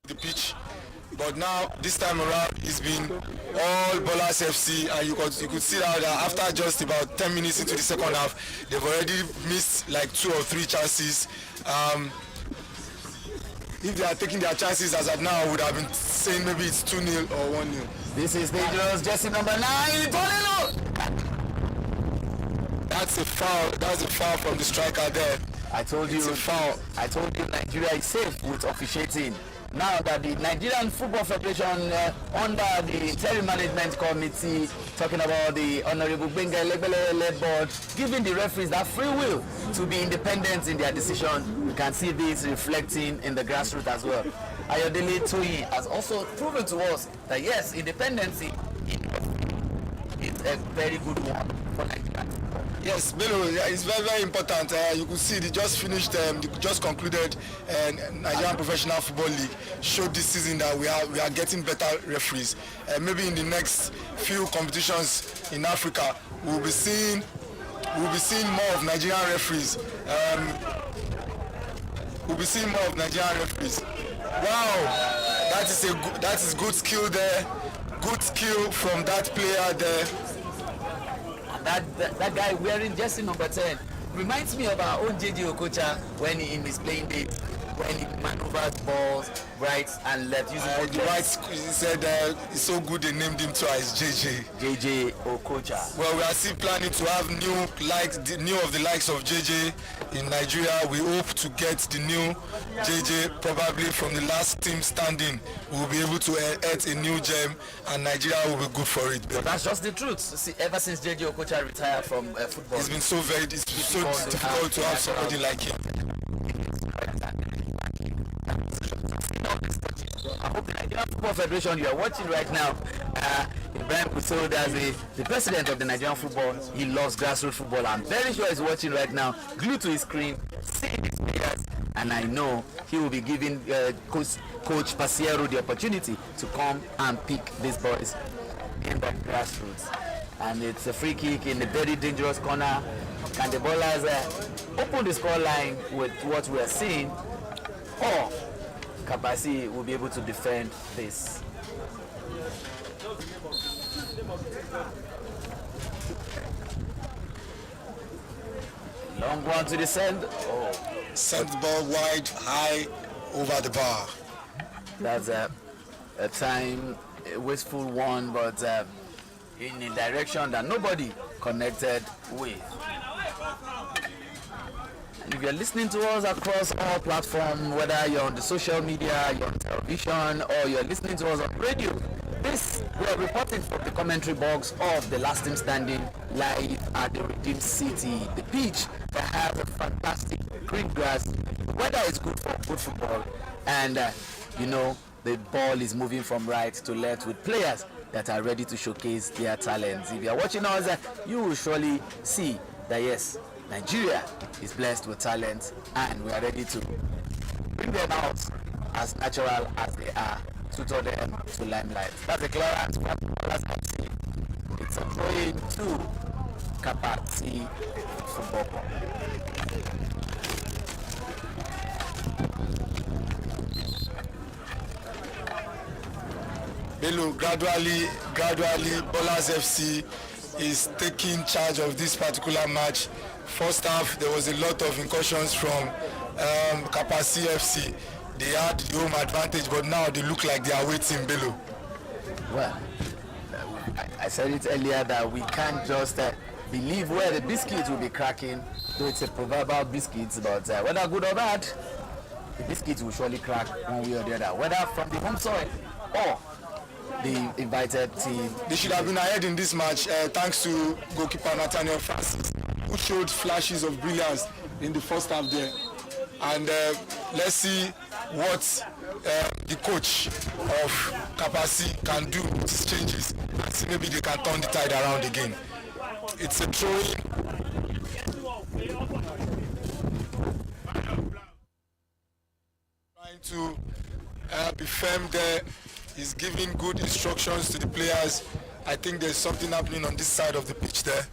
the pitch. But now, this time around, it's been all Bolas FC, and you could see that after just about 10 minutes into the second half, they've already missed like 2 or 3 chances. If they are taking their chances as at now, I would have been saying maybe it's 2-0 or 1-0. This is dangerous, jersey number 9, That's a foul. That's a foul from the striker there. I told you, it's a foul. I told you Nigeria is safe with officiating. Now that the Nigerian Football Federation under the interim management committee, talking about the Honorable Benga Lebele-led board, giving the referees that free will to be independent in their decision, we can see this reflecting in the grassroots as well. Ayodele Toyin has also proven to us that yes, independency is a very good one for Nigeria. Yes, Bello, it's very, very important. You could see they just finished, they just concluded Nigerian Professional Football League. Showed this season that we are getting better referees. Maybe in the next few competitions in Africa, we'll be seeing more of Nigerian referees. We'll be seeing more of Nigerian referees. Wow, that is good skill there. Good skill from that player there. That guy wearing jersey number 10 reminds me of our own JJ Okocha when in his playing days, when he maneuvers balls right and left using the right. He said it's so good they named him twice, JJ Okocha. Well, we are still planning to have new of the likes of JJ in Nigeria. We hope to get the new JJ probably from the last team standing. We will be able to earn a new gem, and Nigeria will be good for it. But that's just the truth. See, ever since JJ Okocha retired from football, it's been so difficult to have somebody like him. I hope the Nigerian Football Federation you are watching right now, Ibrahim Kusold as the president of the Nigerian football, he loves grassroots football. I'm very sure he's watching right now, glued to his screen, seeing his players, and I know he will be giving Coach Pasiero the opportunity to come and pick these boys in the grassroots. And it's a free kick in a very dangerous corner. Can the ballers open the score line with what we are seeing, or Kabasi will be able to defend this? Long one to the send. Oh, send the ball wide, high, over the bar. That's a wasteful one, but in a direction that nobody connected with. And if you're listening to us across all platforms, whether you're on the social media, you're on television, or you're listening to us on radio, we are reporting from the commentary box of the last team standing live at the Redeemed City. The pitch that has a fantastic green grass. The weather is good for good football, and the ball is moving from right to left with players that are ready to showcase their talents. If you are watching us, you will surely see that yes, Nigeria is blessed with talent, and we are ready to bring them out as natural as they are, tutor them to limelight. That's a clearance. It's a going to Kapati Football Club. Bello, gradually, Bolas FC is taking charge of this particular match. First half, there was a lot of incursions from Kapasi FC. They had the home advantage, but now they look like they are waiting, Bello. Well, I said it earlier that we can't just believe where the biscuits will be cracking, though it's a proverbial biscuits, but whether good or bad, the biscuits will surely crack one way or the other, whether from the home soil or the invited team. They should have been ahead in this match thanks to goalkeeper Nathaniel Francis, who showed flashes of brilliance in the first half there. And let's see what the coach of Kapasi can do with his changes, and see maybe they can turn the tide around again. It's a throwing. Trying to be firm there. He's giving good instructions to the players. I think there's something happening on this side of the pitch there.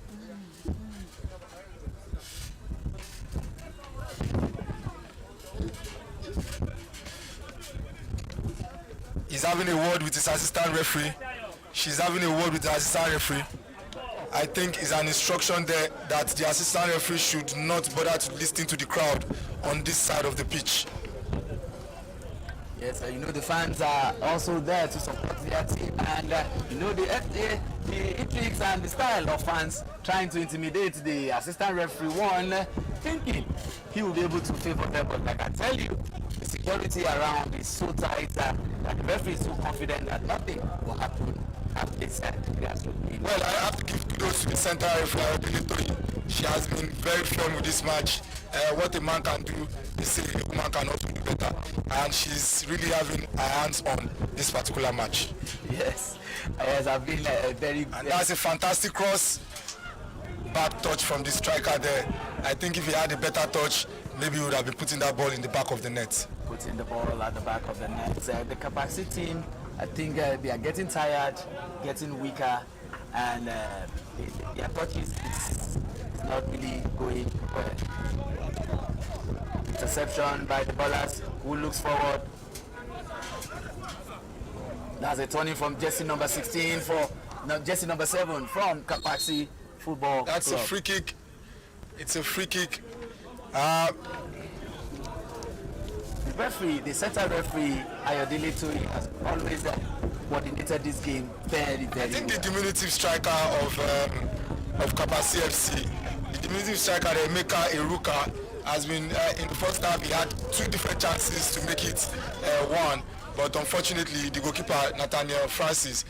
He's having a word with his assistant referee. She's having a word with the assistant referee. I think it's an instruction there that the assistant referee should not bother to listen to the crowd on this side of the pitch. Yes, you know the fans are also there to support their team, and you know the intrigues and the style of fans trying to intimidate the assistant referee one, thinking he will be able to favor them. But like I tell you, the security around is so tight that the referee is so confident that nothing will happen at this grassroots. Well, I have to give kudos to the center referee. She has been very firm with this match. What a man can do, they say a woman can also do better, and she's really having her hands on this particular match. Yes, yes, I've been very. And that's a fantastic cross, bad touch from the striker there. I think if he had a better touch, maybe he would have been putting that ball in the back of the net. Putting the ball at the back of the net. The Kapasi team, I think they are getting tired, getting weaker, and their touches is not really going well. Interception by the ballers, who looks forward. That's a turning from jersey number 16 for jersey number 7 from Kapasi Football That's Club. A free kick. It's a free kick. The referee, the center referee, Ayodele Toyi, has always coordinated this game very, very I think well. the diminutive striker of Kapasi FC, the diminutive striker Emeka Eruka, has been in the first half. He had 2 different chances to make it 1, but unfortunately the goalkeeper Nathaniel Francis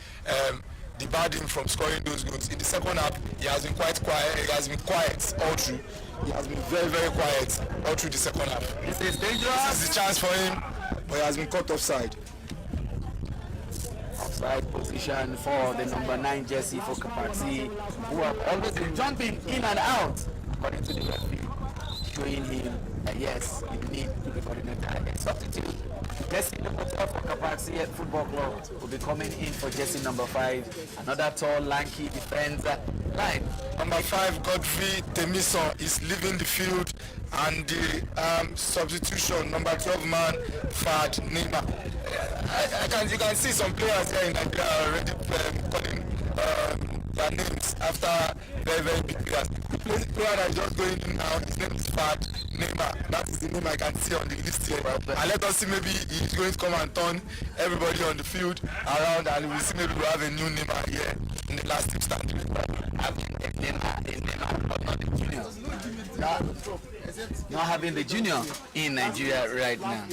debarred him from scoring those goals. In the second half, he has been quite quiet. He has been quiet all through. He has been very, very quiet all through the second half. This is dangerous. This is the chance for him, but he has been caught offside. Offside position for the number 9 jersey for Kapasi, who have always been jumping in and out, according to the referee, showing him that yes, you need to be coordinated. A substitute. Jersey number 12 for Kapasi Football Club will be coming in for jersey number 5. Another tall, lanky defender. Line. Number 5, Godfrey Temison, is leaving the field, and the substitution, number 12 man, Fad Nima. You can see some players here in Nigeria already calling their names after very, very big players. The player that is just going in now, his name is Fad Nima. That is the name I can see on the list here. And let us see, maybe he's going to come and turn everybody on the field around, and we'll see maybe we'll have a new Nima here in the last team stand. But not the junior. Not having the junior in Nigeria right now.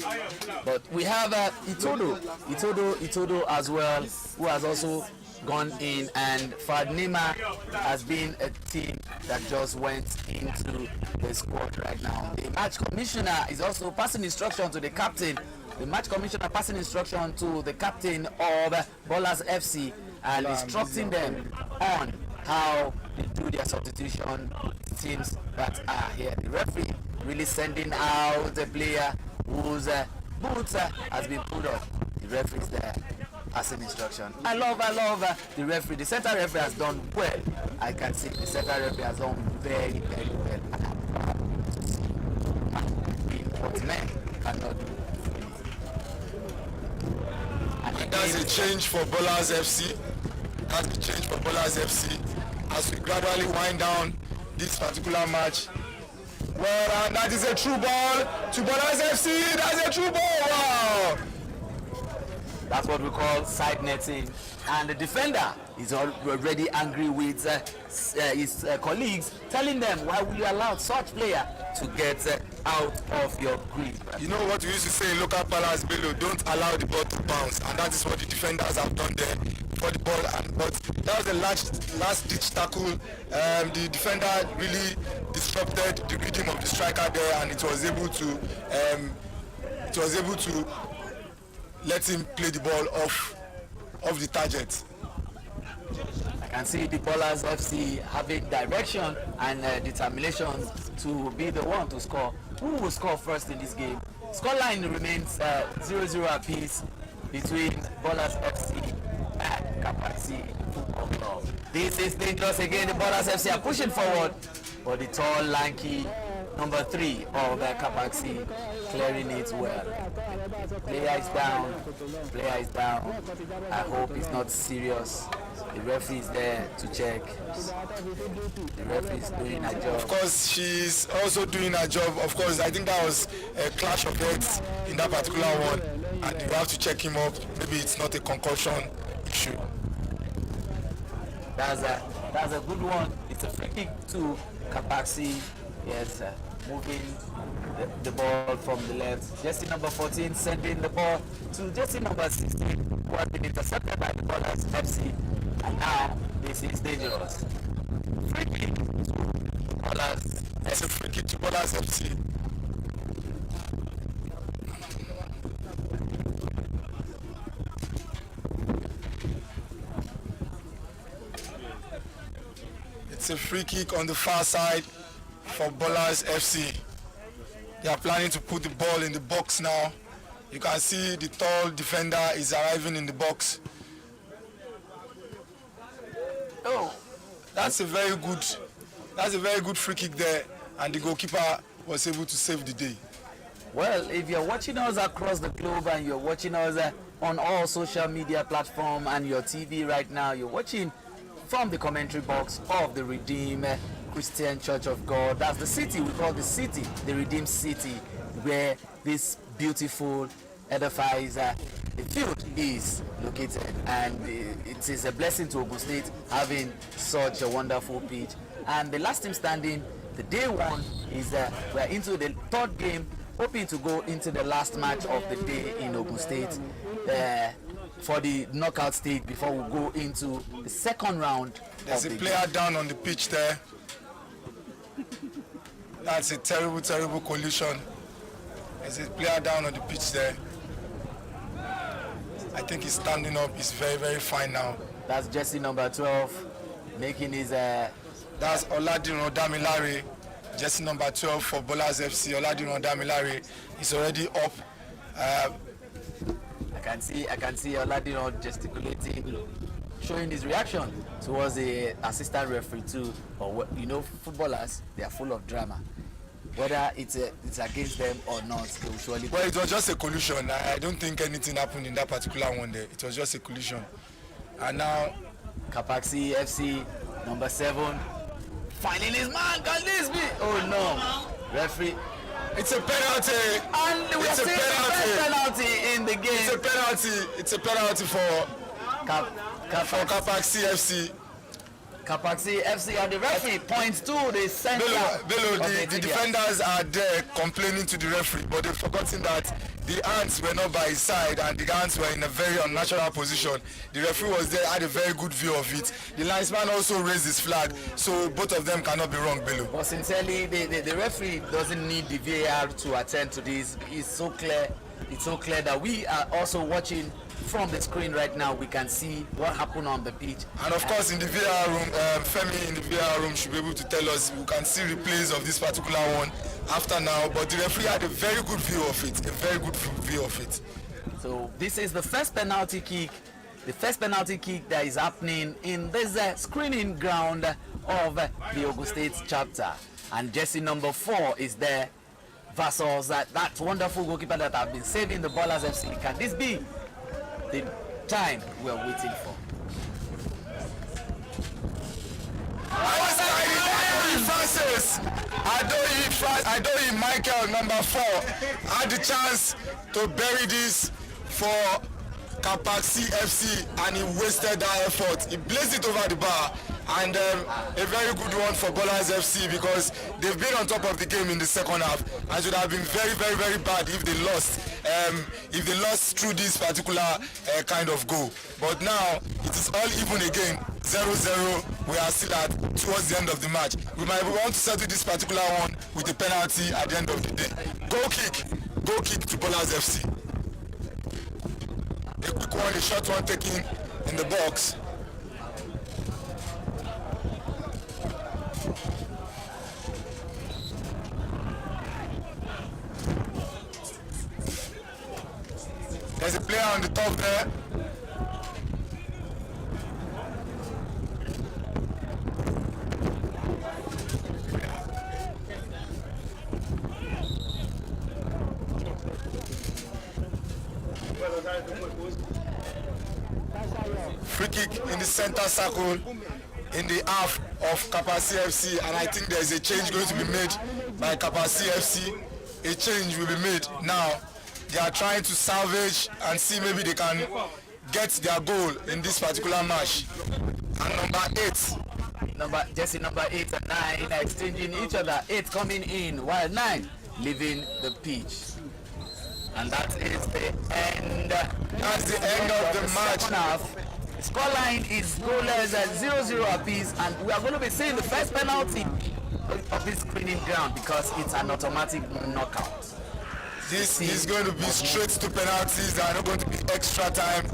But we have Itodo as well, who has also gone in, and Fadnima has been a team that just went into the squad right now. The match commissioner is also passing instruction to the captain. The match commissioner passing instruction to the captain of Ballers FC and instructing them on how they do their substitution teams that are here. The referee really sending out the player whose boots has been pulled off. The referee is there passing instruction. I love the referee. The center referee has done well. I can see the center referee has done very, very well. And I'm proud to see what men cannot do. And that's a change for Ballers FC. That's a change for Ballers FC. As we gradually wind down this particular match. Well, and that is a true ball to Ballers FC. That's a true ball. Wow. That's what we call side netting. And the defender is already angry with his colleagues, telling them, why will you allow such player to get out of your grip? You know what we used to say in local palace below, don't allow the ball to bounce, and that is what the defenders have done there for the ball. But that was the last ditch tackle. The defender really disrupted the rhythm of the striker there, and it was able to let him play the ball off the target. I can see the Ballers FC having direction and determination to be the one to score. Who will score first in this game? Scoreline remains 0-0 apiece between Ballers FC and Kapasi Football Club. This is dangerous again. The Ballers FC are pushing forward, but the tall, lanky number 3 of Kapaxi clearing it well. Player is down. Player is down. I hope it's not serious. The referee is there to check. The referee is doing her job. Of course, she's also doing her job. Of course, I think that was a clash of heads in that particular one, and you have to check him up. Maybe it's not a concussion issue. That's a good one. It's a free kick to Kapaxi. Yes, moving the ball from the left. Jersey number 14 sending the ball to jersey number 16, who has been intercepted by the Ballers FC. And now this is dangerous. Free kick to Ballers. It's a free kick to Ballers FC. It's a free kick on the far side for Ballers FC. They are planning to put the ball in the box now. You can see the tall defender is arriving in the box. Oh, that's a very good free kick there, and the goalkeeper was able to save the day. Well, if you're watching us across the globe and you're watching us on all social media platforms and your TV right now, you're watching from the commentary box of the Redeemed Christian Church of God. That's the city, we call the city, the Redeemed City, where this beautiful edifies the field is located, and it is a blessing to Ogun State having such a wonderful pitch. And the last team standing, the day one, is we're into the third game, hoping to go into the last match of the day in Ogun State for the knockout stage before we go into the second round. There's a player down on the pitch there. That's a terrible collision. There's a player down on the pitch there. I think he's standing up. He's very fine now. That's jersey number 12 making his that's Oladiran Damilare, jersey number 12 for Ballers FC. Oladiran Damilare is already up. I can see Oladiran gesticulating, showing his reaction towards the assistant referee too. But you know, footballers, they are full of drama. Whether it's against them or not, they will surely. Well, it was just a collision. I don't think anything happened in that particular one there. It was just a collision. And now, Kapaxi FC number 7 finding his man. Can this be? Oh no, referee. It's a penalty. And we are seeing the first penalty in the game. It's a penalty for Kapaxi FC. Kapaxi FC, and the referee points to the center. The defenders are there complaining to the referee, but they've forgotten that the hands were not by his side and the hands were in a very unnatural position. The referee was there, had a very good view of it. The linesman also raised his flag, so both of them cannot be wrong, Bello. But sincerely, the referee doesn't need the VAR to attend to this. It's so clear that we are also watching from the screen right now. We can see what happened on the pitch. And of course, in the VAR room, Femi in the VAR room should be able to tell us. We can see replays of this particular one after now, but the referee had a very good view of it, So this is the first penalty kick that is happening in this screening ground of the Ogun State chapter. And jersey number 4 is there versus that wonderful goalkeeper that have been saving the Ballers FC. Can this be the time we are waiting for? Adoyi Michael, number 4, had the chance to bury this for Kapaxi FC, and he wasted that effort. He blazed it over the bar, and a very good one for Ballers FC, because they've been on top of the game in the second half, and it would have been very bad if they lost through this particular kind of goal. But now it is all even again, 0-0. We are still towards the end of the match. We might want to settle this particular one with a penalty at the end of the day. Goal kick to Ballers FC. A quick one, a short one taken in the box. There's a player on the top there. Free kick in the center circle in the half of Kappa CFC, and I think there's a change going to be made by Kappa CFC. A change will be made now. They are trying to salvage and see maybe they can get their goal in this particular match. And number 8. Number 8 and 9 exchanging each other. 8 coming in while 9 leaving the pitch. And that is the end. That's the end of the match. The scoreline is goalless at 0-0 apiece, and we are going to be seeing the first penalty of this screening ground because it's an automatic knockout. This is going to be straight to penalties. There are not going to be extra time.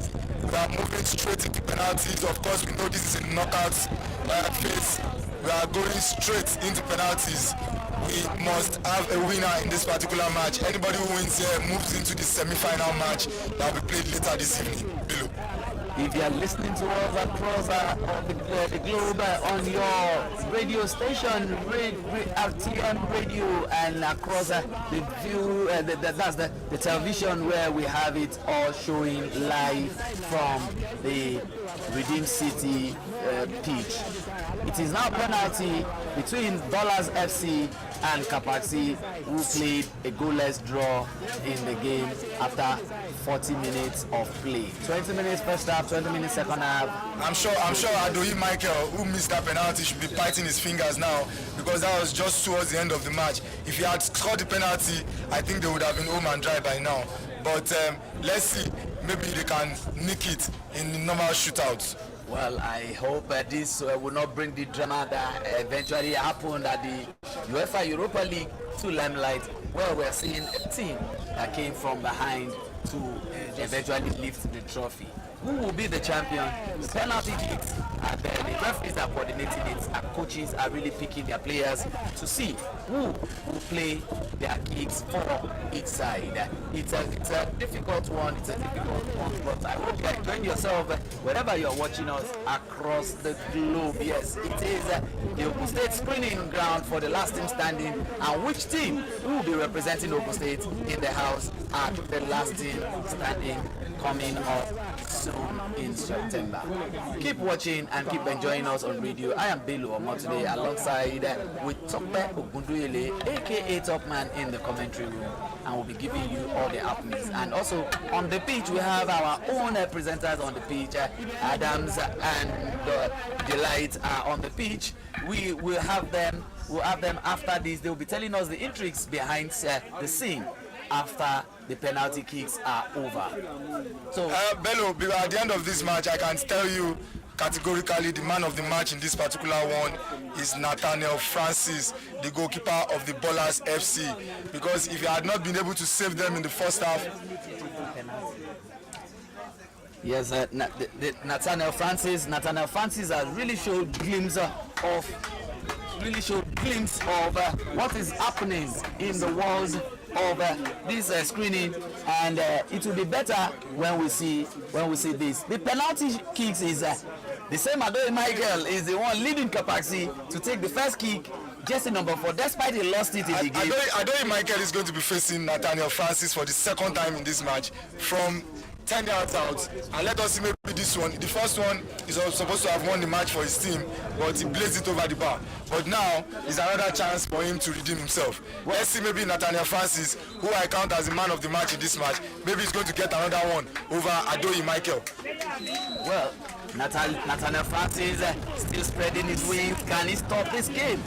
We are moving straight into penalties. Of course, we know this is a knockout phase. We are going straight into penalties. We must have a winner in this particular match. Anybody who wins here moves into the semi-final match that will be played later this evening. Below. If you are listening to us across the globe on your radio station, RTM radio, and across the view, that's the television where we have it all showing live from the Redeem City pitch. It is now penalty between Dollars FC and Kapaxi, who played a goalless draw in the game after 40 minutes of play. 20 minutes first half, 20 minutes second half. I'm sure Adoyi Michael, who missed that penalty, should be biting his fingers now because that was just towards the end of the match. If he had scored the penalty, I think they would have been home and dry by now. But let's see, maybe they can nick it in the normal shootouts. Well, I hope this will not bring the drama that eventually happened at the UEFA Europa League to limelight, where we're seeing a team that came from behind to eventually lift the trophy. Who will be the champion? The penalty kicks, and the referees are coordinating it, and coaches are really picking their players to see who will play their kicks for each side. It's a difficult one, but I hope you are enjoying yourself wherever you're watching us across the globe. Yes, it is the Ogun State screening ground for the last team standing, and which team will be representing Ogun State in the house at the last team standing coming up soon in September. Keep watching and keep enjoying us on radio. I am Bello Omo today alongside with Tokpe Ogunduyele, aka Top Man, in the commentary room, and we'll be giving you all the happenings. And also on the pitch we have our own presenters on the pitch. Adams and Delight are on the pitch. We will have them. We'll have them after this. They will be telling us the intrigues behind the scene after the penalty kicks are over. So Bello, at the end of this match, I can tell you categorically the man of the match in this particular one is Nathaniel Francis, the goalkeeper of the Ballers FC, because if he had not been able to save them in the first half. Yes, Nathaniel Francis has really showed glimpse of what is happening in the walls of this screening, and it will be better when we see this. The penalty kicks is the same. Adoyi Michael is the one leading Kapaxi to take the first kick. Jersey number 4, despite he lost it in the game. Adoyi Michael is going to be facing Nathaniel Francis for the second time in this match from 10 yards out, and let us see maybe this one. The first one is supposed to have won the match for his team, but he blazed it over the bar. But now is another chance for him to redeem himself. Let's see maybe Nathaniel Francis, who I count as the man of the match in this match, maybe he's going to get another one over Adoyi Michael. Well, Nathaniel Francis still spreading his wings. Can he stop this game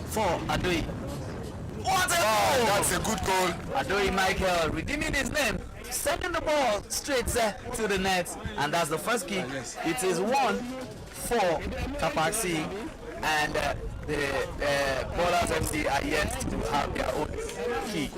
for Adoyi? What a goal! That's a good goal. Adoyi Michael redeeming his name, sending the ball straight to the net, and that's the first kick. It is 1 for Kapaxi, and the Ballers FC are yet to have their own kick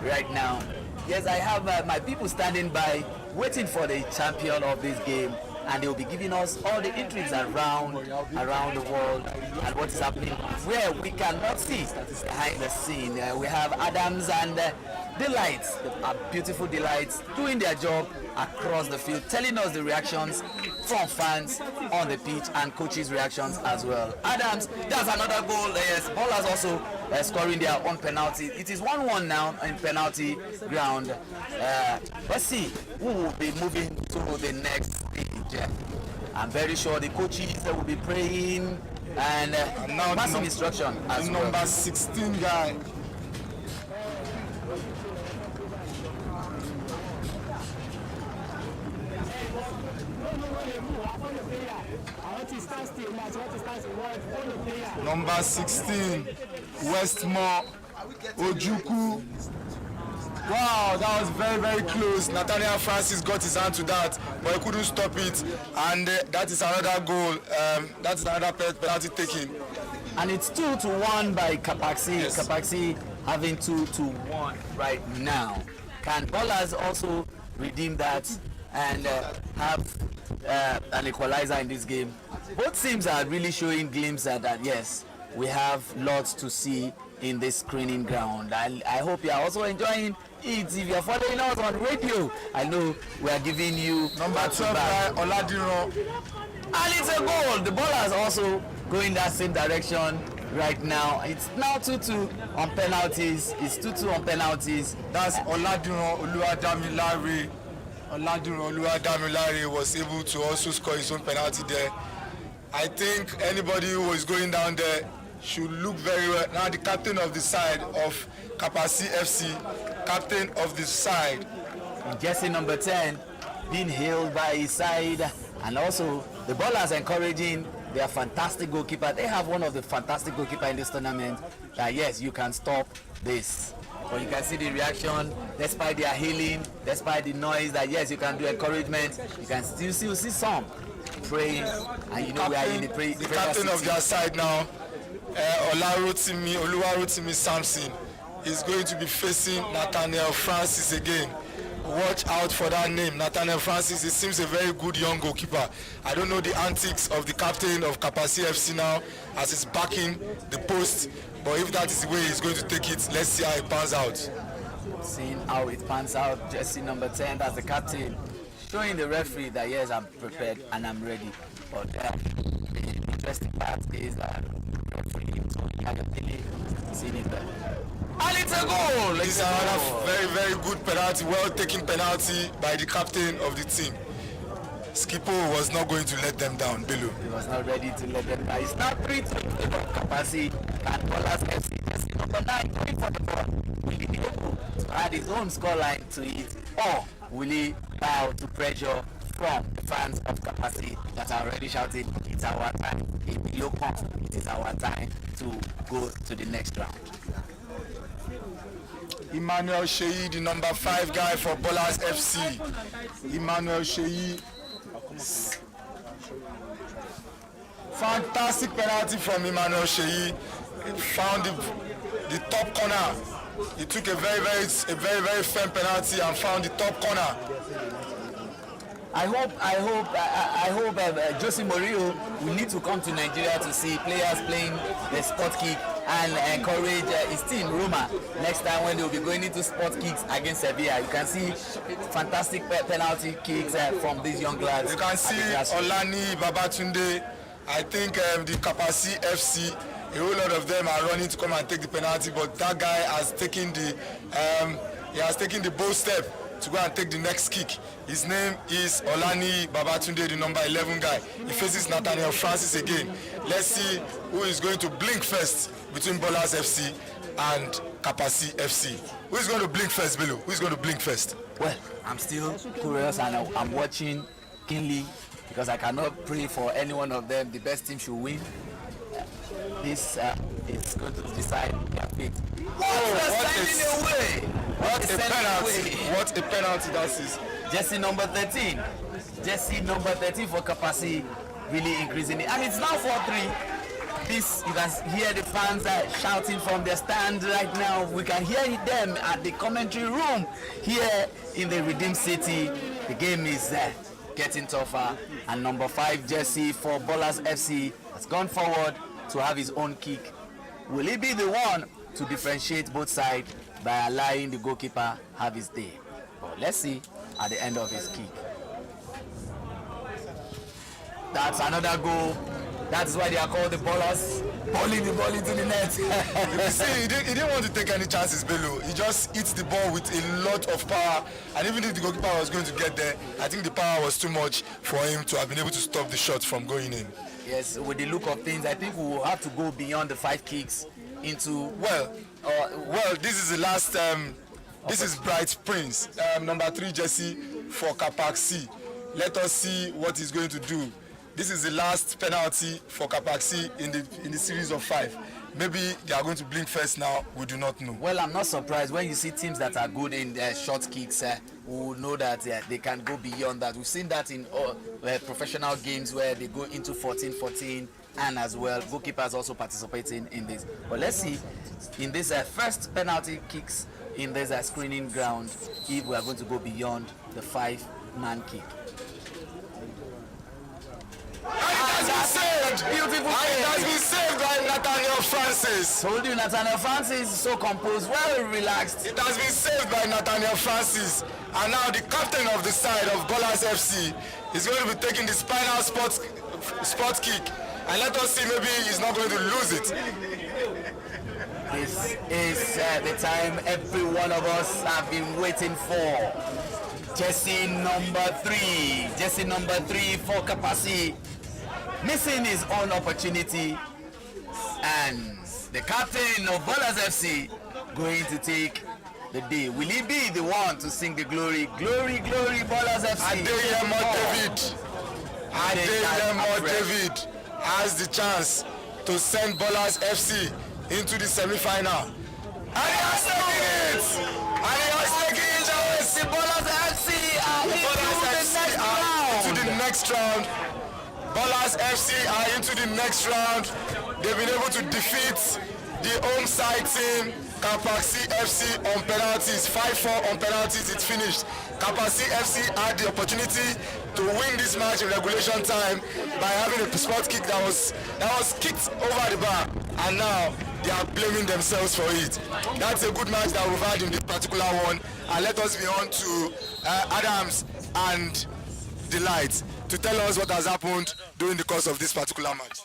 right now. Yes, I have my people standing by, waiting for the champion of this game, and they will be giving us all the intrigues around the world and what is happening where we cannot see behind the scene. We have Adams and Delights, beautiful Delights, doing their job across the field, telling us the reactions from fans on the pitch and coaches' reactions as well. Adams, that's another goal. Yes, Ballers also scoring their own penalty. It is 1-1 now in penalty ground. Let's see who will be moving to the next stage. I'm very sure the coaches will be praying and now passing instruction as well. Number 16 guy. Number 16, Westmore Ojuku. Wow, that was very, very close. Nathaniel Francis got his hand to that, but he couldn't stop it. And that is another goal. That is another penalty taken. And it's 2-1 by Kapaxi. Yes. Kapaxi having 2-1 right now. Can Ballers also redeem that and have an equalizer in this game? Both teams are really showing glimpses that yes, we have lots to see in this screening ground. I hope you are also enjoying it. If you are following us on radio, I know we are giving you Number 12 by Oladiran. and it's a goal. The Ballers also going that same direction right now. It's now 2-2 on penalties. It's 2-2 on penalties. That's Oladiran Oluwadamilare. Oladiran Oluwadamilare was able to also score his own penalty there. I think anybody who is going down there should look very well. Now the captain of the side of Kapasi FC, captain of the side. Jersey number 10 being hailed by his side, and also the Ballers encouraging their fantastic goalkeeper. They have one of the fantastic goalkeepers in this tournament. That yes, you can stop this. But you can see the reaction despite their hailing, despite the noise that yes, you can do encouragement. You can still see some praying, and you know we are in the prayer. The captain of their side now, Oluwarotimi Samson, is going to be facing Nathaniel Francis again. Watch out for that name, Nathaniel Francis. He seems a very good young goalkeeper. I don't know the antics of the captain of Kapasi FC now as he's backing the post, but if that is the way he's going to take it, let's see how it pans out. Seeing how it pans out, Jersey number 10, that's the captain, showing the referee that yes, I'm prepared and I'm ready. But the interesting part is that the referee seeing it there. And it's a goal! This is another very, very good penalty, well taken penalty by the captain of the team. Skippo was not going to let them down, Bello. He was not ready to let them down. It's now 3-2 Capacity and Ballers FC. Jersey number 9 going for the ball. Will he be able to add his own scoreline to it, or will he bow to pressure from the fans of Capacity that are already shouting, it's our time, it is our time to go to the next round? Emmanuel Sheyi, the number 5 guy for Ballers FC. Emmanuel Sheyi. Fantastic penalty from Emmanuel Sheyi. He found the top corner. He took a very firm penalty and found the top corner. I hope Jose Mourinho will need to come to Nigeria to see players playing the sport kick and encourage his team Roma next time when they will be going into sport kicks against Sevilla. You can see fantastic penalty kicks from these young lads. You can see Olani Babatunde. I think the Kapasi FC, a whole lot of them are running to come and take the penalty, but that guy has taken the bold step to go and take the next kick. His name is Olani Babatunde, the number 11 guy. He faces Nathaniel Francis again. Let's see who is going to blink first between Ballers FC and Kapasi FC. Who is going to blink first, Bello? Who is going to blink first? Well, I'm still curious and I'm watching keenly because I cannot pray for any one of them. The best team should win. This is going to decide their fate. What a penalty! What a penalty that is. Jersey number 13. Jersey number 13 for Kapasi, really increasing it. And it's now 4-3. This, you can hear the fans shouting from their stand right now. We can hear them at the commentary room here in the Redeemed City. The game is getting tougher. And number 5 Jersey for Ballers FC has gone forward to have his own kick. Will he be the one to differentiate both sides by allowing the goalkeeper have his day? But let's see at the end of his kick. That's another goal. That's why they are called the ballers. Balling the ball into the net. You see, he didn't want to take any chances, Bello. He just hits the ball with a lot of power. And even if the goalkeeper was going to get there, I think the power was too much for him to have been able to stop the shot from going in. Yes, with the look of things, I think we will have to go beyond the 5 kicks into... Well, this is the last... this is Bright Prince, number 3 jersey for Capac C. Let us see what he's going to do. This is the last penalty for Capac C in the series of 5. Maybe they are going to blink first now. We do not know. Well, I'm not surprised when you see teams that are good in short kicks. We will know that they can go beyond that. We've seen that in professional games where they go into 14-14, and as well goalkeepers also participating in this. But let's see in this first penalty kicks in this screening ground if we are going to go beyond the 5-man kick. Beautiful. It has been saved by Nathaniel Francis. Told you, Nathaniel Francis is so composed, well relaxed. It has been saved by Nathaniel Francis. And now the captain of the side of Ballers FC is going to be taking the spinal spot kick. And let us see, maybe he's not going to lose it. This is the time every one of us have been waiting for. Jersey number 3. Jersey number 3 for Kapasi. Missing his own opportunity, and the captain of Ballers FC going to take the day. Will he be the one to sing the glory, glory, glory, Ballers FC? Adeyemo David has the chance to send Ballers FC into the semi-final. And he has taken it! And he has taken it! The Ballers FC are into the next round. Ballers FC are into the next round. They've been able to defeat the home side team, Kapasi FC, on penalties. 5-4 on penalties, it's finished. Kapasi FC had the opportunity to win this match in regulation time by having a spot kick that was kicked over the bar, and now they are blaming themselves for it. That's a good match that we've had in this particular one. And let us be on to Adams and Delight to tell us what has happened during the course of this particular match.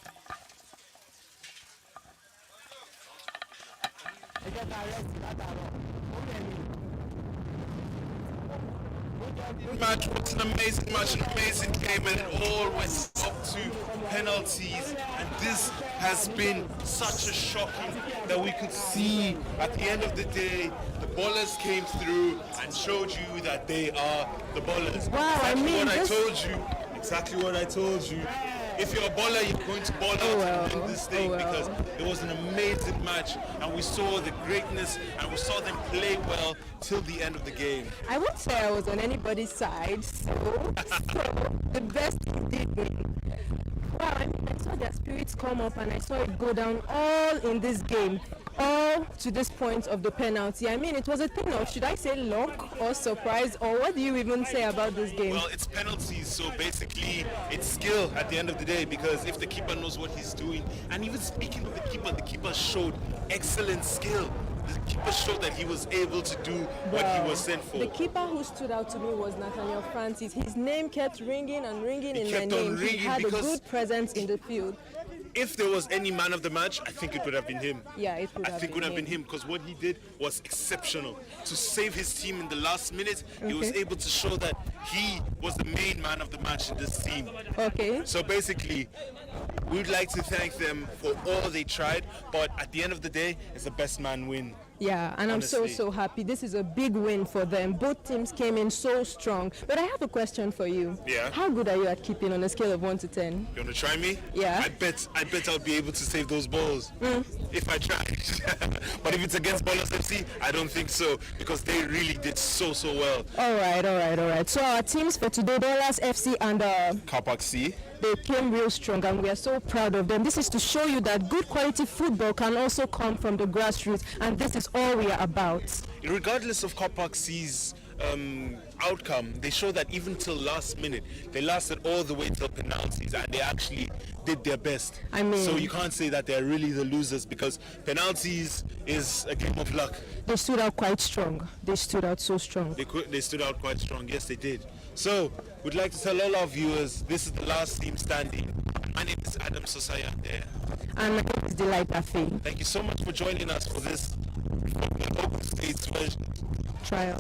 Match was an amazing match, an amazing game, and it all went up to penalties. And this has been such a shocking that we could see at the end of the day, the ballers came through and showed you that they are the ballers. Wow, Exactly what I told you. If you're a baller, you're going to ball out and win this thing because it was an amazing match, and we saw the greatness and we saw them play well till the end of the game. I won't say I was on anybody's side, so the best team did win. Wow, I mean, I saw their spirits come up and I saw it go down all in this game, all to this point of the penalty. I mean, it was a thing of, should I say luck or surprise, or what do you even say about this game? Well, it's penalties, so basically it's skill at the end of the day, because if the keeper knows what he's doing, and even speaking of the keeper showed excellent skill. The keeper showed that he was able to do what he was sent for. The keeper who stood out to me was Nathaniel Francis. His name kept ringing and ringing in my name. He had a good presence in the field. If there was any man of the match, I think it would have been him. Yeah, it would have been him. I think it would have been him, because what he did was exceptional. To save his team in the last minute, he was able to show that he was the main man of the match in this team. Okay. So basically, we'd like to thank them for all they tried, but at the end of the day, it's the best man win. Yeah, and honestly. I'm so happy. This is a big win for them. Both teams came in so strong. But I have a question for you. Yeah. How good are you at keeping on a scale of 1 to 10? You want to try me? Yeah. I bet I'll be able to save those balls if I try. But if it's against Ballers FC, I don't think so, because they really did so well. All right. So our teams for today, Ballers FC and Capac C. They came real strong, and we are so proud of them. This is to show you that good quality football can also come from the grassroots, and this is all we are about. Regardless of Capac C's outcome, they show that even till last minute, they lasted all the way till penalties, and they actually did their best. I mean, so you can't say that they're really the losers, because penalties is a game of luck. they stood out quite strong. They stood out so strong. They stood out quite strong. Yes, they did. So we'd like to tell all our viewers, this is the last team standing. My name is Adam Sosaya there. And my name is Delight Afi. Thank you so much for joining us for this Open States version. Trial.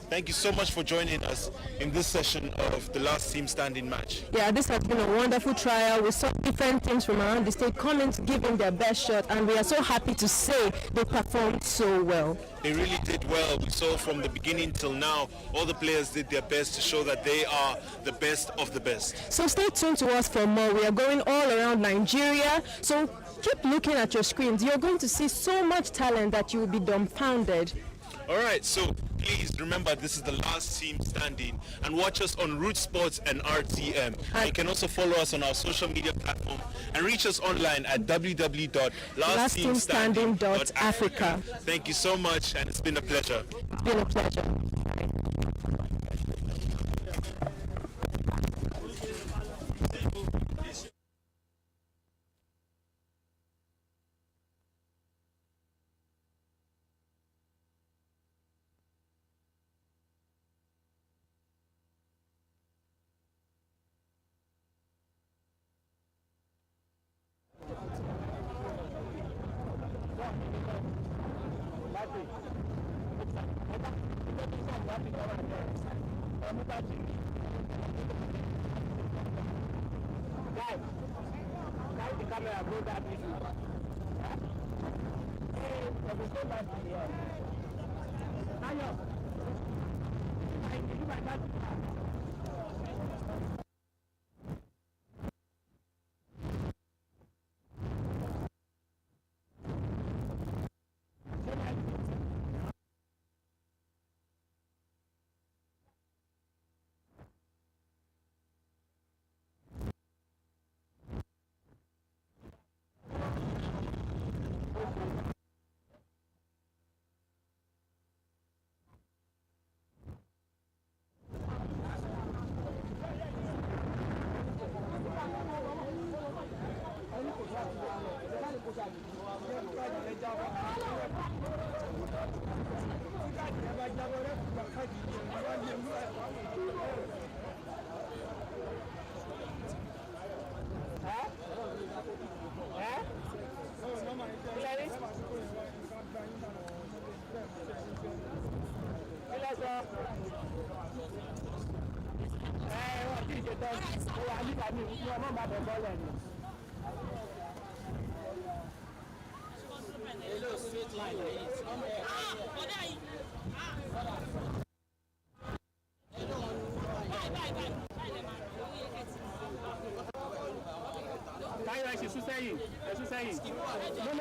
Thank you so much for joining us in this session of the last team standing match. Yeah, this has been a wonderful trial. We saw different teams from around the state coming to give in their best shot, and we are so happy to say they performed so well. They really did well. We saw from the beginning till now, all the players did their best to show that they are the best of the best. So stay tuned to us for more. We are going all around Nigeria. So keep looking at your screens. You're going to see so much talent that you will be dumbfounded. All right, so please remember this is the last team standing, and watch us on Rootz Sports and RTM. And you can also follow us on our social media platform and reach us online at www.lastteamstanding.africa. Thank you so much, and it's been a pleasure. It's been a pleasure.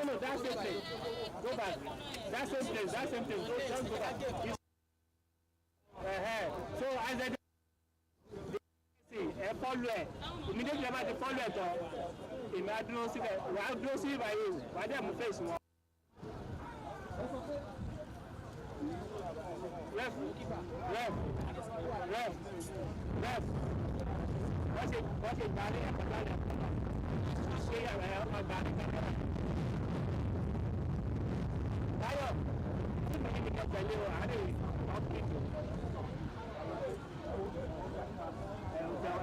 No, that's the thing. Go back. That's the place. That's the thing. Just go back. So as I follow it, immediately about the follow it, imagine see that we are doing see by you. Why them face one? Ref. What's it? Body and body. See ya, my body. Tayo. See me get the little. I do.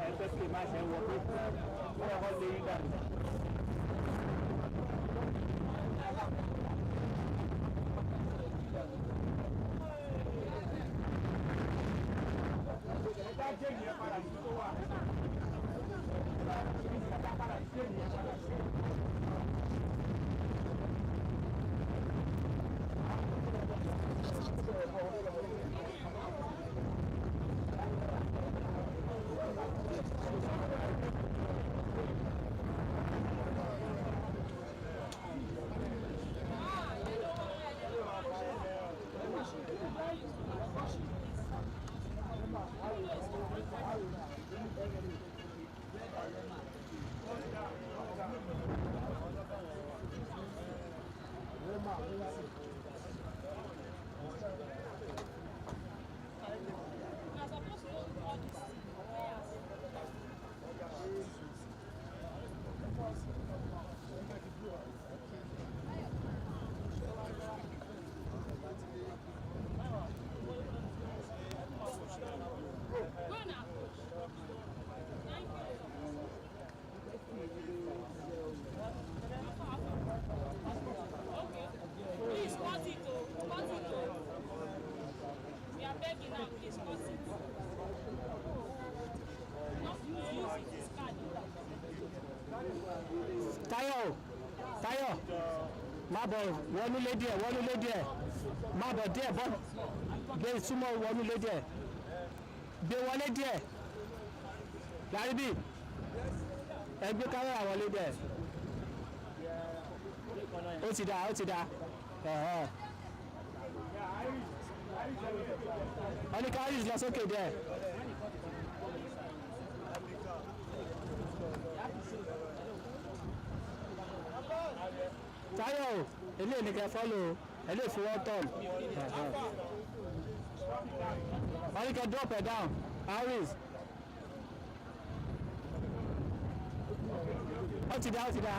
Especially myself, what do you got? Táyọ̀ má bọ̀ wọnúlé díẹ̀ má bọ̀ díẹ̀ bọ́ gbé súnmọ́ wọnúlé díẹ̀ gbé wọlé díẹ̀ Garibi ẹgbẹ́ kámẹ́rà wọlé díẹ̀ ó ti dá wọ́n ní káyọ̀ lọ sókè díẹ̀. Táyọ̀ ilé ìnìkẹ́ fọ́lò ilé ìfowó tọ́ọ̀lù wọ́n ní kẹ́ drop it down Harris ó ti dá.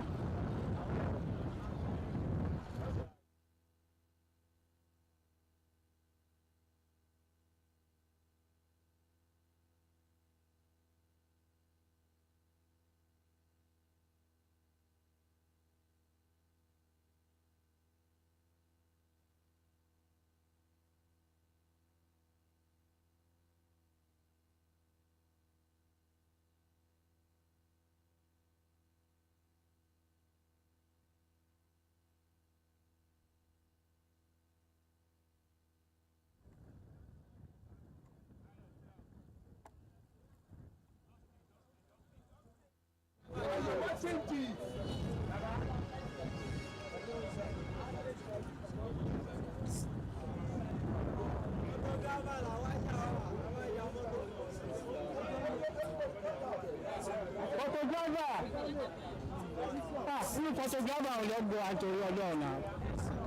Photographer ò lọ gbọ́ àtòrí ọlọ́run náà.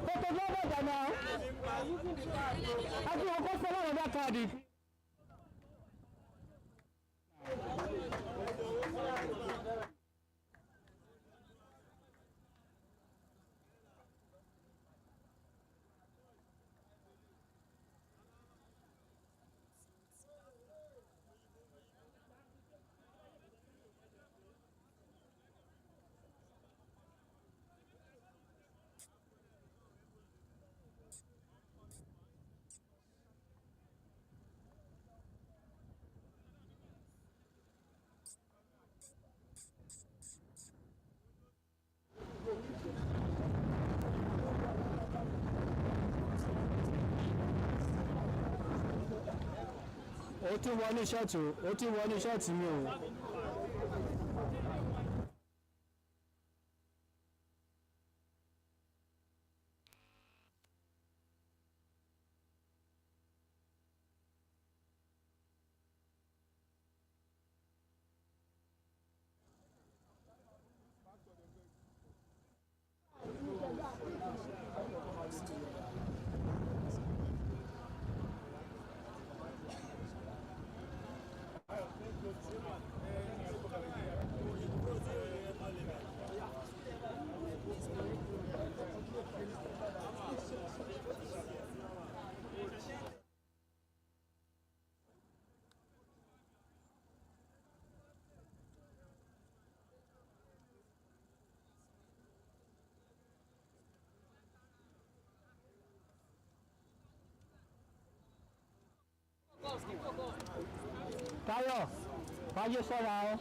Photographer dáná. Àti ọkọ̀ fọlọ́ ọ̀dà káàdì. Ó ti wọ ní ṣọ́ọ̀tì mi o. Táyọ̀ wájú sọ́ra ọ́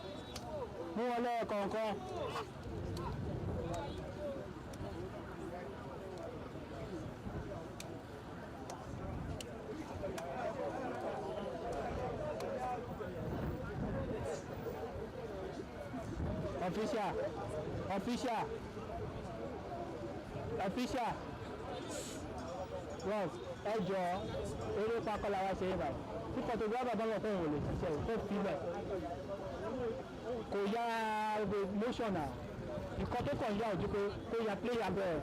mú wọn lọ́wọ́ kọ̀ọ̀kan. Official Rootz ẹ jọ eré pákọ́lá wa ṣe é báyìí tí photographer bá wọ̀ fún òun lè ṣiṣẹ́ tó fi bẹ̀ kò yá motion náà nǹkan tó kàn yá ojú pé kó ya player bẹ́ẹ̀.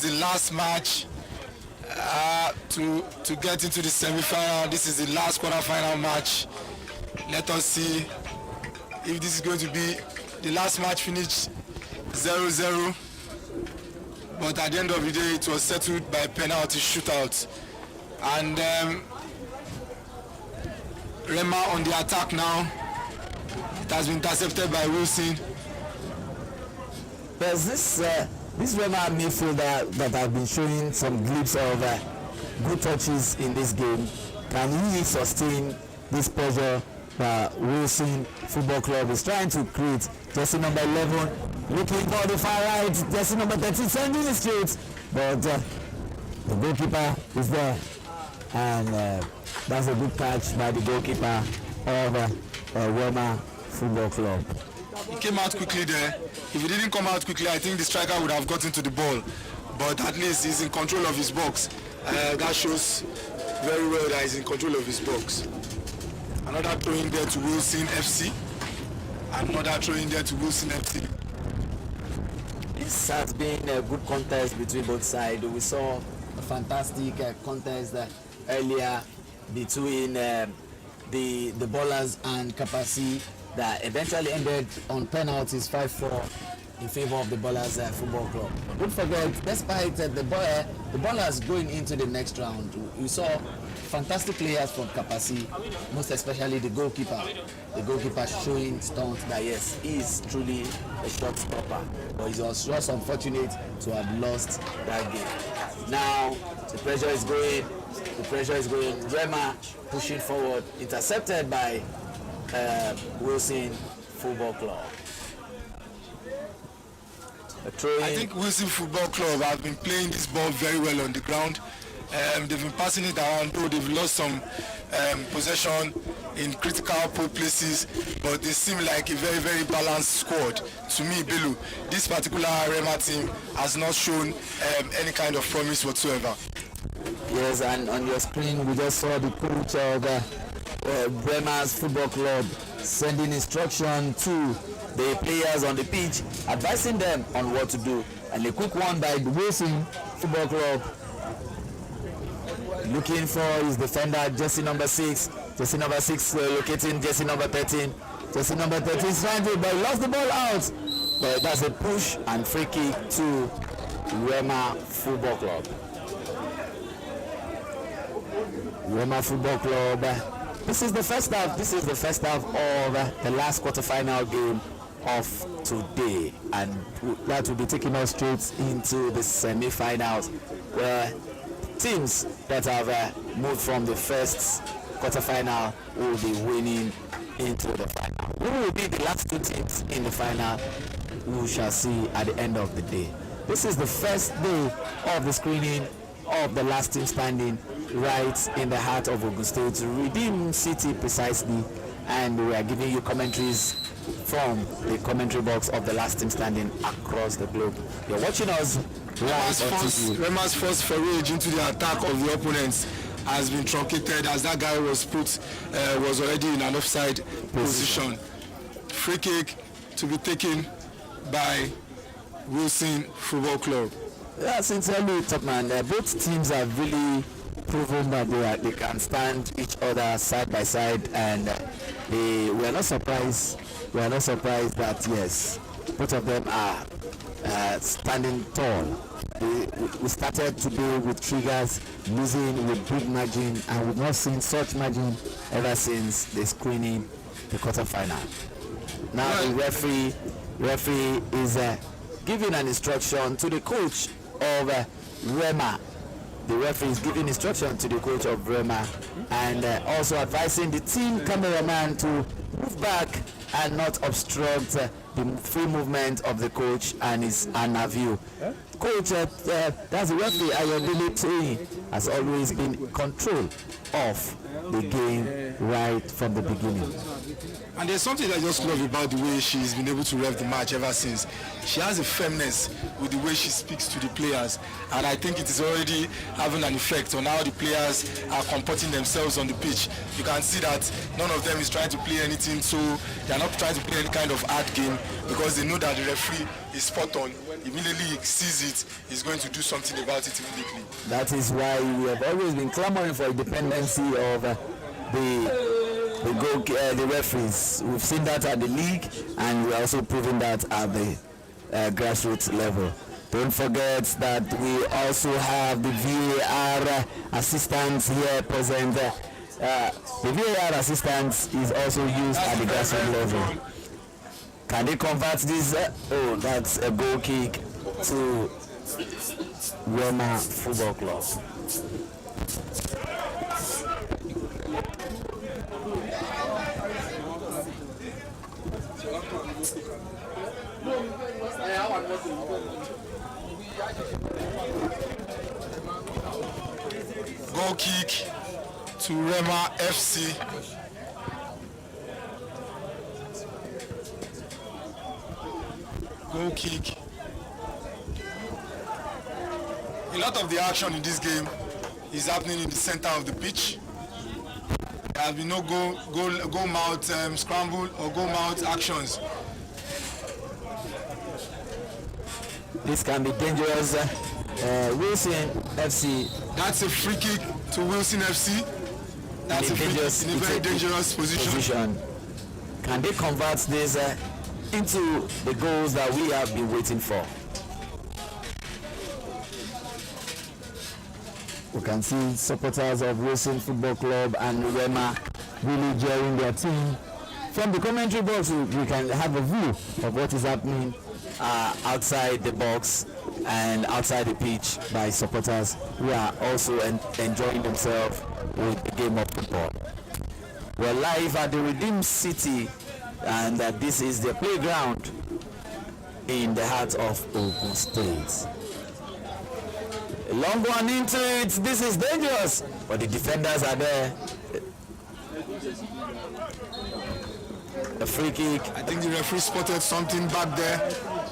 is the last match to get into the semi-final. This is the last quarter-final match. Let us see if this is going to be the last match. Finished 0-0, but at the end of the day it was settled by penalty shootout. And Rema on the attack now. It has been intercepted by Wilson. There's this Rema midfielder that have been showing some glimpses of good touches in this game. Can he sustain this pressure that Wilson Football Club is trying to create? Jersey number 11 looking for the far right, jersey number 13 sending it straight, but the goalkeeper is there, and that's a good catch by the goalkeeper of Rema Football Club. He came out quickly there. If he didn't come out quickly, I think the striker would have gotten to the ball, but at least he's in control of his box. That shows very well that he's in control of his box. Another throw in there to Wilson FC. Another throw in there to Wilson FC. This has been a good contest between both sides. We saw a fantastic contest earlier between the Ballers and Kapasi that eventually ended on penalties 5-4 in favor of the Ballers Football Club. Don't forget, despite the Ballers going into the next round, we saw fantastic players from Kapasi, most especially the goalkeeper. The goalkeeper showing stunt that yes, he is truly a shot stopper, but he was just unfortunate to have lost that game. Now the pressure is going. Rema pushing forward, intercepted by Wilson Football Club. I think Wilson Football Club have been playing this ball very well on the ground. They've been passing it around, though they've lost some possession in critical places, but they seem like a very, very balanced squad. To me, Belu, this particular Rema team has not shown any kind of promise whatsoever. Yes, and on your screen we just saw the coach of Rema's Football Club sending instruction to the players on the pitch, advising them on what to do. And a quick one by the Wilson Football Club, looking for his defender, jersey number 6. Jersey number 6 locating jersey number 13. Jersey number 13 is trying to, but he lost the ball out. But that's a push and free kick to Rema Football Club. Rema Football Club. This is the first half. This is the first half of the last quarter-final game of today, and that will be taking us straight into the semi-finals, where teams that have moved from the first quarter-final will be winning into the final. Who will be the last two teams in the final? We shall see at the end of the day. This is the first day of the screening of the last team standing right in the heart of Ogun State, Redeem City precisely, and we are giving you commentaries from the commentary box of the last team standing across the globe. You're watching us live on TV. Rema's first foray into the attack of the opponents has been truncated as that guy was already in an offside position. Free kick to be taken by Wilson Football Club. Yeah, sincerely, Topman, both teams have really proven that they can stand each other side by side, and we are not surprised. We are not surprised that yes, both of them are standing tall. We started today with Triggers losing with big margin, and we've not seen such margin ever since the screening, the quarterfinal. Now the referee is giving an instruction to the coach of Rema. The referee is giving instruction to the coach of Rema, and also advising the team cameraman to move back and not obstruct the free movement of the coach and his view. Coach, that's the referee Ayodele Toyin, has always been in control of the game right from the beginning. And there's something I just love about the way she's been able to ref the match ever since. She has a firmness with the way she speaks to the players, and I think it is already having an effect on how the players are comporting themselves on the pitch. You can see that none of them is trying to play anything, so they're not trying to play any kind of hard game because they know that the referee is spot on immediately he sees it, he's going to do something about it immediately. That is why we have always been clamoring for independency of the referees. We've seen that at the league, and we're also proving that at the grassroots level. Don't forget that we also have the VAR assistants here present. The VAR assistants is also used at the grassroots level. Can they convert this? Oh, that's a goal kick to Roma Football Club. Goal kick to Rema FC. Goal kick. A lot of the action in this game is happening in the center of the pitch. There have been no goal mouth scramble or goal mouth actions. This can be dangerous. Wilson FC. That's a free kick to Wilson FC. That's a free kick in a very dangerous position. Can they convert this into the goals that we have been waiting for? We can see supporters of Wilson Football Club and Rema really cheering their team. From the commentary box, we can have a view of what is happening outside the box and outside the pitch by supporters who are also enjoying themselves with the game of football. We're live at the Redeemed City, and this is the playground in the heart of Ogun State. A long one into it. This is dangerous, but the defenders are there. A free kick. I think the referee spotted something back there.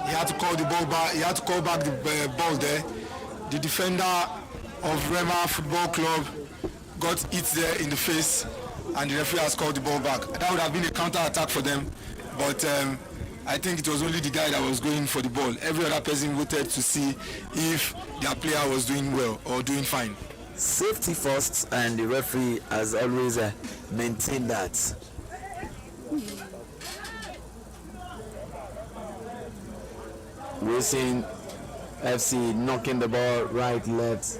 He had to call the ball back. He had to call back the ball there. The defender of Rema Football Club got hit there in the face, and the referee has called the ball back. That would have been a counter attack for them, but I think it was only the guy that was going for the ball. Every other person waited to see if their player was doing well or doing fine. Safety first, and the referee has always maintained that. Wilson FC knocking the ball right, left,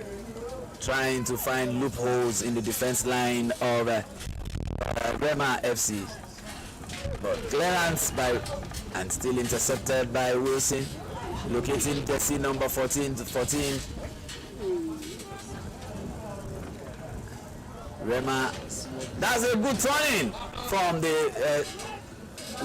trying to find loopholes in the defense line of Rema FC. But clearance by and still intercepted by Wilson, locating jersey number 14 to 14. Rema, that's a good turning from the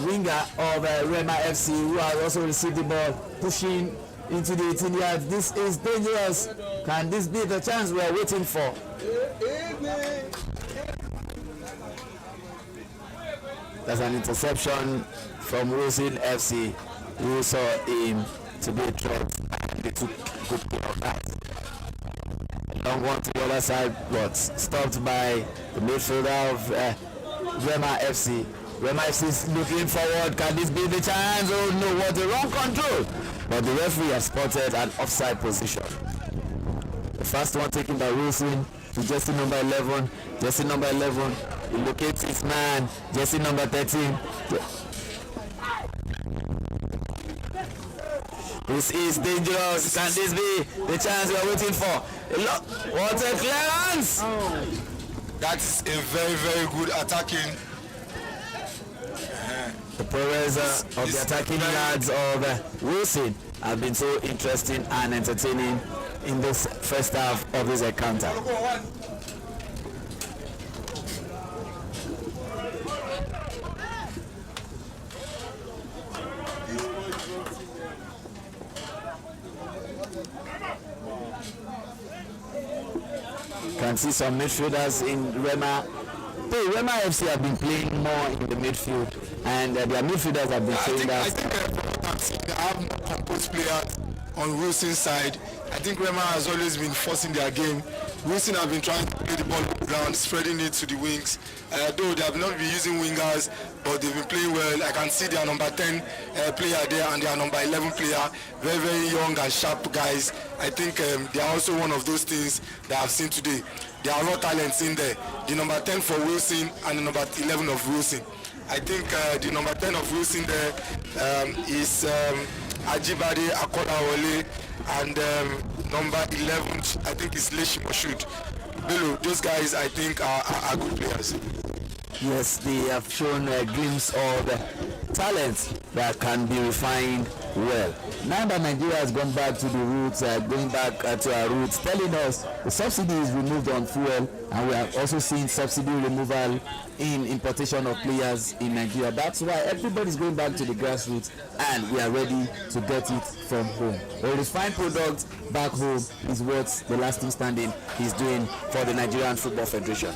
winger of Rema FC, who has also received the ball, pushing into the 18 yards. This is dangerous. Can this be the chance we are waiting for? That's an interception from Wilson FC, who saw him to be a threat, and they took good care of that. Long one to the other side, but stopped by the midfielder of Rema FC. Rema FC is looking forward. Can this be the chance? Oh no, what a wrong control! But the referee has spotted an offside position. The first one taken by Wilson to jersey number 11. Jersey number 11, he locates his man. Jersey number 13. This is dangerous. Can this be the chance we are waiting for? What a clearance! Oh. That's a very, very good attacking. The progress of the attacking yards of Wilson have been so interesting and entertaining in this first half of this encounter. Can see some midfielders in Rema. Rema FC have been playing more in the midfield, and their midfielders have been trained as. I think from what I'm seeing, they have more composed players on Wilson's side. I think Rema has always been forcing their game. Wilson have been trying to play the ball around, spreading it to the wings. Though they have not been using wingers, but they've been playing well. I can see their number 10 player there and their number 11 player, very, very young and sharp guys. I think they are also one of those things that I've seen today. There are raw talents in there. The number 10 for Wilson and the number 11 of Wilson. I think the number 10 of Wilson there is Ajibade Akolawole, and number 11 I think is Leshi Moshood. Bello, those guys I think are good players. Yes, they have shown a glimpse of talent that can be refined well. Now that Nigeria has gone back to the roots, going back to our roots, telling us the subsidy is removed on fuel, and we have also seen subsidy removal in importation of players in Nigeria. That's why everybody's going back to the grassroots, and we are ready to get it from home. A refined product back home is what the last team standing is doing for the Nigerian Football Federation.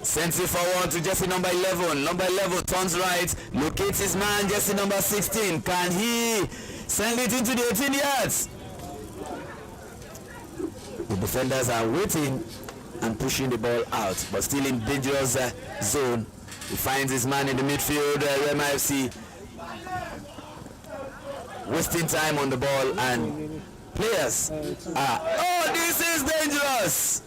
Sends it forward to jersey number 11. Number 11 turns right, locates his man, jersey number 16. Can he send it into the 18 yards? The defenders are waiting and pushing the ball out, but still in dangerous zone. He finds his man in the midfield, Rema FC. Wasting time on the ball, and players are... Oh, this is dangerous!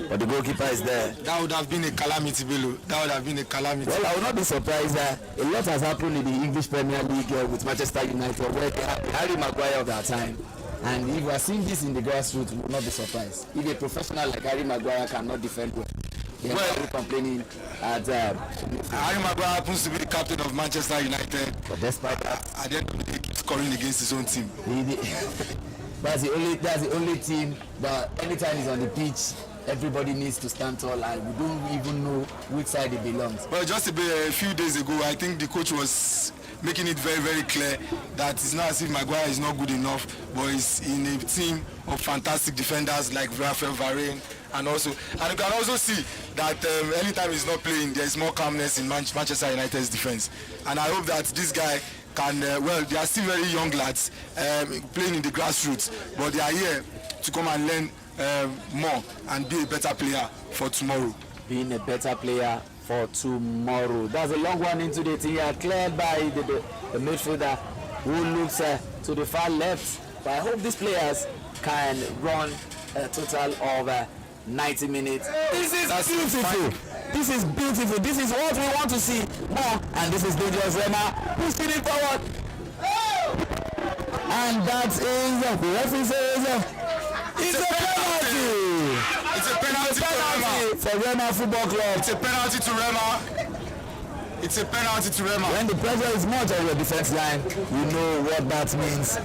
But the goalkeeper is there. That would have been a calamity, Bello. That would have been a calamity. Well, I will not be surprised that a lot has happened in the English Premier League with Manchester United, where they have Harry Maguire of that time. And if we are seeing this in the grassroots, we will not be surprised. If a professional like Harry Maguire cannot defend well, they are complaining at... Harry Maguire happens to be the captain of Manchester United. But despite that, at the end of the day, he keeps scoring against his own team. That's the only team that anytime he's on the pitch, everybody needs to stand tall, and we don't even know which side it belongs. Well, just a few days ago, I think the coach was making it very, very clear that it's not as if Maguire is not good enough, but he's in a team of fantastic defenders like Rafael Varane, and you can also see that anytime he's not playing, there is more calmness in Manchester United's defense. And I hope that this guy can, they are still very young lads playing in the grassroots, but they are here to come and learn more and be a better player for tomorrow. Being a better player for tomorrow. That's a long one into the thing. Cleared by the midfielder who looks to the far left. But I hope these players can run a total of 90 minutes. This is beautiful. This is beautiful. This is what we want to see more. And this is dangerous. Rema pushing it forward. And that is the referee says it's a penalty. It's a penalty for Rema Football Club. It's a penalty to Rema. It's a penalty to Rema. When the pressure is much on your defense line, you know what that means.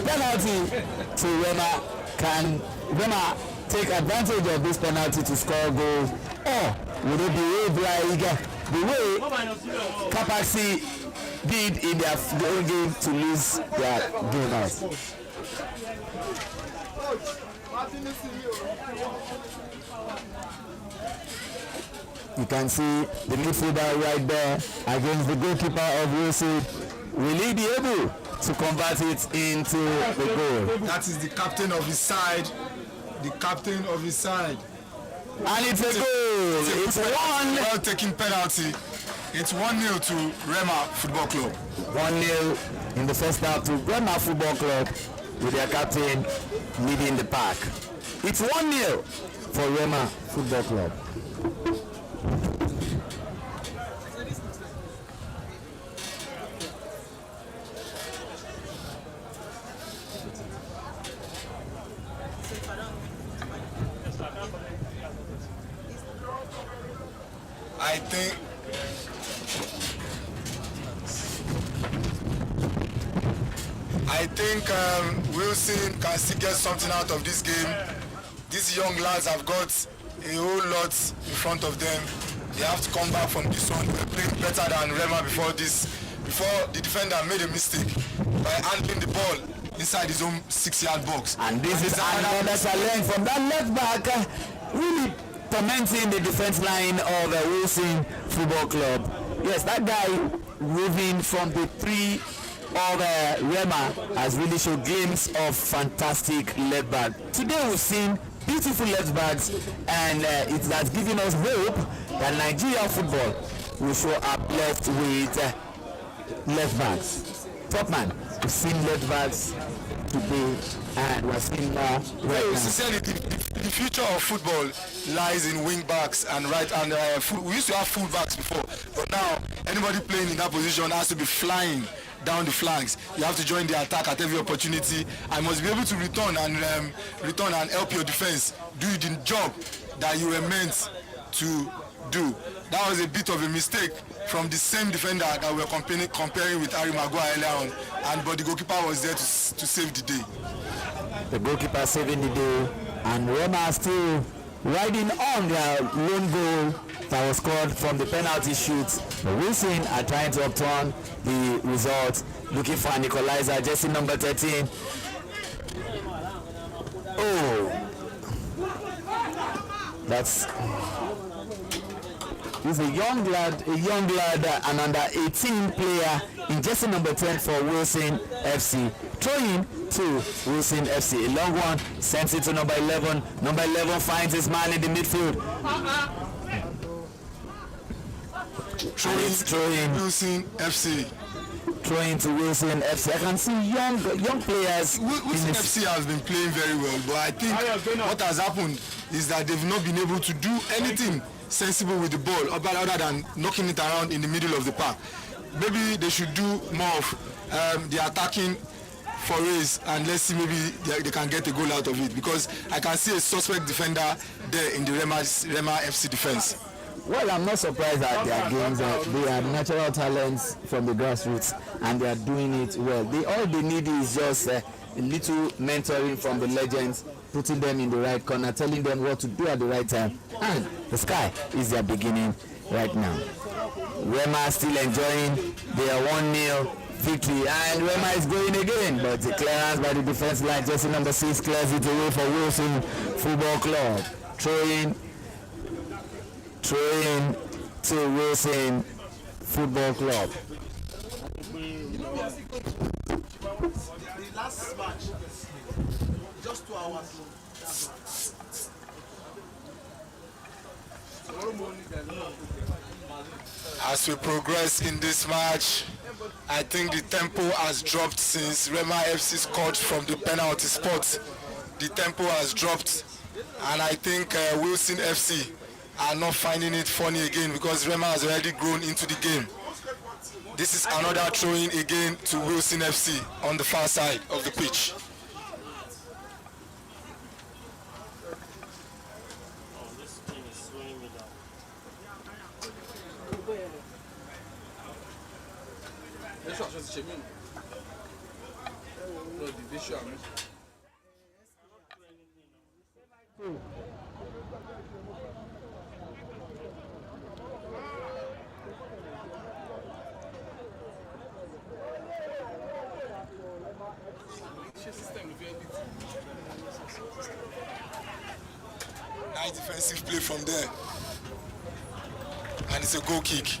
Penalty to Rema. Can Rema take advantage of this penalty to score goals, or would it behave like the way Kapaxi did in their own game to lose their game out? You can see the midfielder right there against the goalkeeper of Wilson. Will he be able to convert it into the goal? That is the captain of his side. The captain of his side. And it's a goal. It's one. Well taken penalty. It's 1-0 to Rema Football Club. 1-0 in the first half to Rema Football Club, with their captain leading the pack. It's 1-0 for Rema Football Club. I think Wilson can still get something out of this game. These young lads have got a whole lot in front of them. They have to come back from this one. They're playing better than Rema before the defender made a mistake by handling the ball inside his own 6-yard box. And this is another challenge from that left back, really tormenting the defense line of Wilson Football Club. Yes, that guy moving from the 3 of Rema has really shown glimpse of fantastic left back. Today we've seen beautiful left backs, and it has given us hope that Nigerian football will show up left with left backs. Top man, we've seen left backs today, and we're seeing more right now. Sincerely, the future of football lies in wing backs and right, and we used to have full backs before, but now anybody playing in that position has to be flying down the flanks. You have to join the attack at every opportunity and must be able to return and help your defense do the job that you were meant to do. That was a bit of a mistake from the same defender that we were comparing with Harry Maguire earlier on, but the goalkeeper was there to save the day. The goalkeeper saving the day, and Roma still riding on their lone goal that was scored from the penalty shoot. The Wilson are trying to upturn the result, looking for an equalizer, jersey number 13. Oh, he's a young lad, an under 18 player in jersey number 10 for Wilson FC. Throwing to Wilson FC. A long one, sends it to number 11. Number 11 finds his man in the midfield. Throwing Wilson FC. Throwing to Wilson FC. I can see young players. Wilson FC has been playing very well, but I think what has happened is that they've not been able to do anything sensible with the ball other than knocking it around in the middle of the park. Maybe they should do more of the attacking forays, and let's see, maybe they can get a goal out of it, because I can see a suspect defender there in the Rema FC defense. Well, I'm not surprised at their games. They are natural talents from the grassroots, and they are doing it well. All they need is just a little mentoring from the legends, putting them in the right corner, telling them what to do at the right time, and the sky is their beginning right now. Rema still enjoying their 1-0 victory, and Rema is going again, but the clearance by the defense line, jersey number 6 clears it away for Wilson Football Club. Throwing to Wilson Football Club. The last match, just 2 hours. As we progress in this match, I think the tempo has dropped since Rema FC scored from the penalty spot. The tempo has dropped, and I think Wilson FC are not finding it funny again, because Rema has already grown into the game. This is another throwing again to Wilson FC on the far side of the pitch. Nice defensive play from there, and it's a goal kick.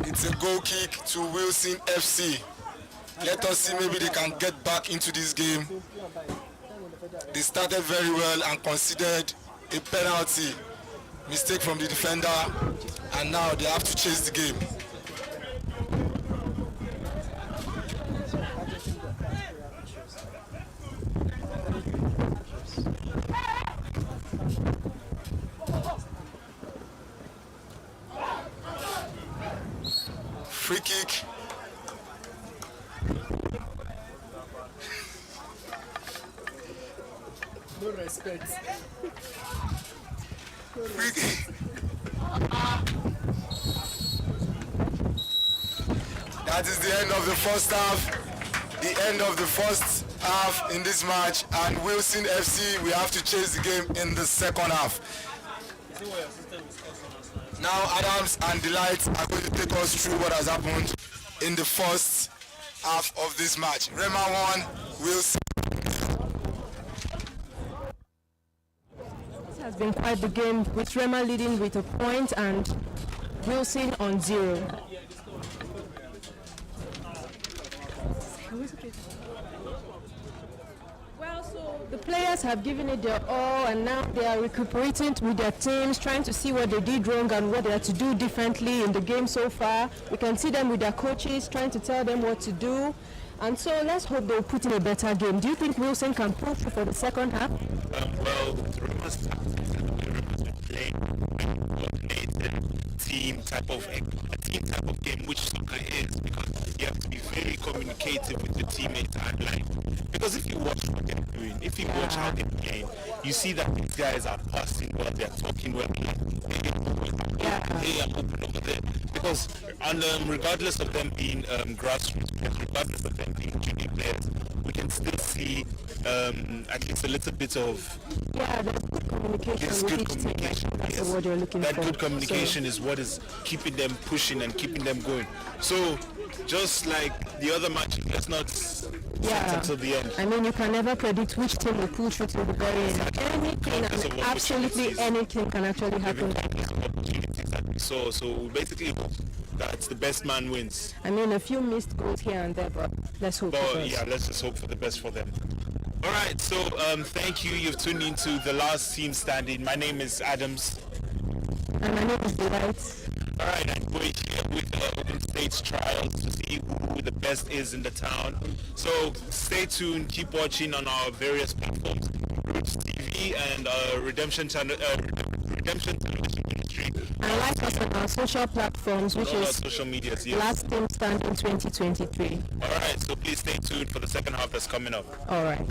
It's a goal kick to Wilson FC. Let us see, maybe they can get back into this game. They started very well and considered a penalty mistake from the defender, and now they have to chase the game. Free kick. No respect. Free kick. That is the end of the first half. The end of the first half in this match, and Wilson FC, we have to chase the game in the second half. Now Adams and Delight are going to take us through what has happened in the first half of this match. Rema 1, Wilson. This has been quite the game, with Rema leading with a point and Wilson on 0. Well, so the players have given it their all, and now they are recuperating with their teams, trying to see what they did wrong and what they are to do differently in the game so far. We can see them with their coaches trying to tell them what to do. And so let's hope they'll put in a better game. Do you think Wilson can pull through for the second half? Well, Rema's playing coordinated team type of game, which soccer is, because you have to be very communicative with your teammates and because if you watch what they're doing, if you watch how they're playing, you see that these guys are passing well, they're talking well, hey, I'm open over there. Because regardless of them being grassroots players, regardless of them being junior players, we can still see at least a little bit of there's good communication. There's good communication. That's the word you're looking that for. Good communication is what is keeping them pushing and keeping them going. So, just like the other matches, let's not sit until the end. I mean, you can never predict which team will pull through to the very end. Anything, absolutely anything can actually happen. Opportunities that we saw. So basically, that's the best man wins. I mean, a few missed goals here and there, but let's hope. But yeah, let's just hope for the best for them. All right, so thank you. You've tuned into the last team standing. My name is Adams. And my name is Delight. All right, and we're here with the Open States trials to see who the best is in the town. So stay tuned, keep watching on our various platforms, Rootz TV and Redemption Television Ministry. And like us on our social platforms, which all is our social medias, yes. Last Team Standing 2023. All right, so please stay tuned for the second half that's coming up. All right.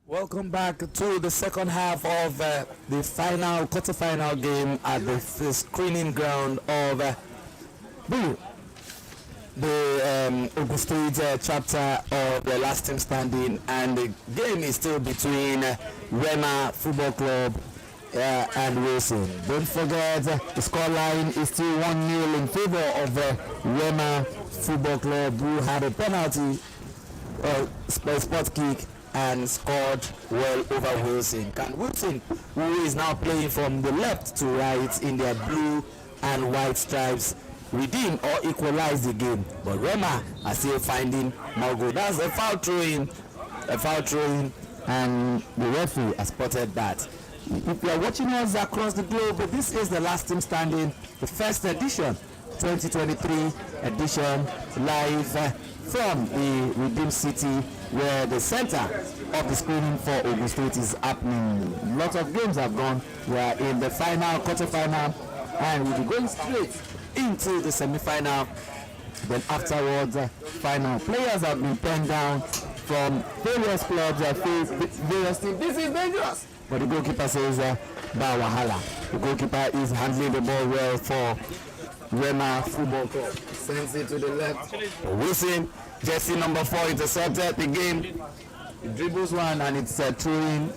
Welcome back to the second half of the final quarter-final game at the screening ground of the Ogun State chapter of the last team standing, and the game is still between Rema Football Club and Wilson. Don't forget, the scoreline is still 1-0 in favor of Rema Football Club, who had a penalty, spot kick, and scored well over Wilson. Can Wilson, who is now playing from the left to right in their blue and white stripes, redeem or equalize the game? But Rema are still finding more goal. That's a foul throwing, and the referee has spotted that. If you are watching us across the globe, this is the last team standing, the first edition, 2023 edition, live from the Redeem City, where the center of the screening for Ogun State is happening. Lots of games have gone. We are in the final, quarter-final, and we'll be going straight into the semi-final. Then afterwards, final. Players have been penned down from various clubs, various teams. This is dangerous. But the goalkeeper says, Ba Wahala. The goalkeeper is handling the ball well for Rema Football Club. Sends it to the left. Wilson, jersey number 4, intercepted the game. He dribbles one and it's throwing.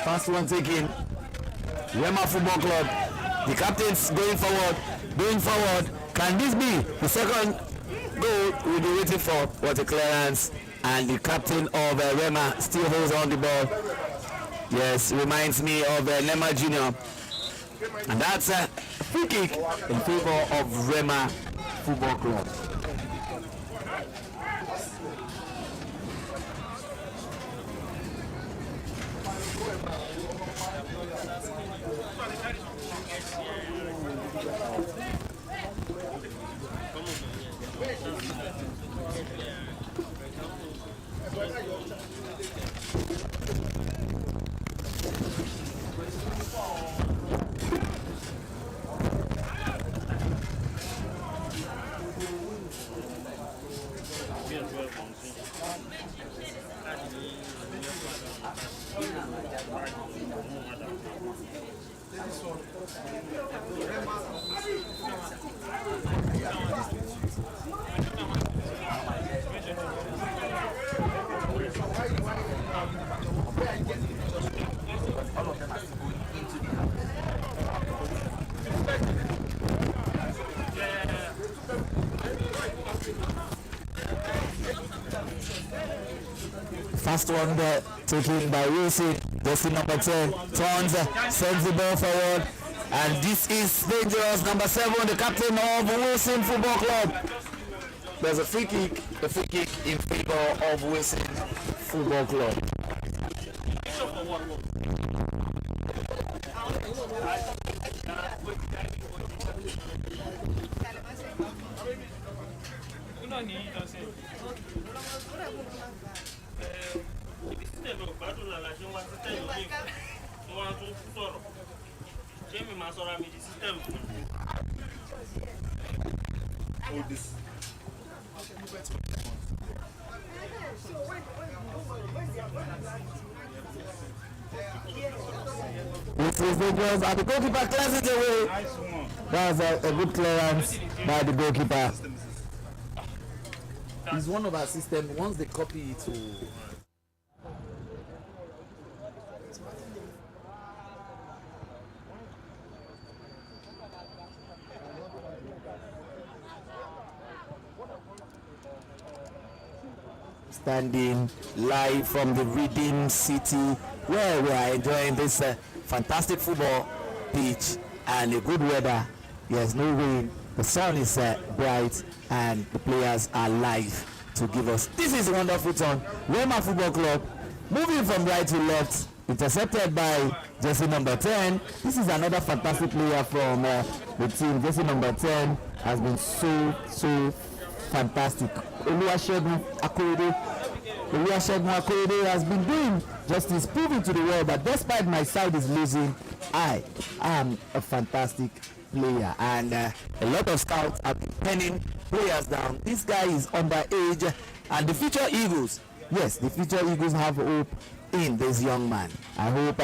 First one taken. Rema Football Club. The captain's going forward. Can this be the second goal we'll be waiting for? What a clearance. And the captain of Rema still holds on the ball. Yes, reminds me of Nema Jr. And that's a free kick in favor of Rema Football Club. First one there, taken by Wilson, jersey number 10, turns, sends the ball forward, and this is dangerous. Number 7, the captain of Wilson Football Club. There's a free kick in favor of Wilson Football Club. This is dangerous, and the goalkeeper clears it away. That was a good clearance by the goalkeeper. It's one of our systems. Once they copy it to standing live from the Redeem City, where we are enjoying this fantastic football pitch and a good weather. There's no rain, the sun is bright, and the players are live to give us. This is a wonderful turn. Rema Football Club moving from right to left intercepted by jersey number 10. This is another fantastic player from the team. Jersey number 10 has been so fantastic. Oluwasegun Akorede has been doing justice, proving to the world that despite my side is losing, I am a fantastic player, and a lot of scouts are penning players down. This guy is underage, and the future Eagles, yes, the future Eagles have hope in this young man. I hope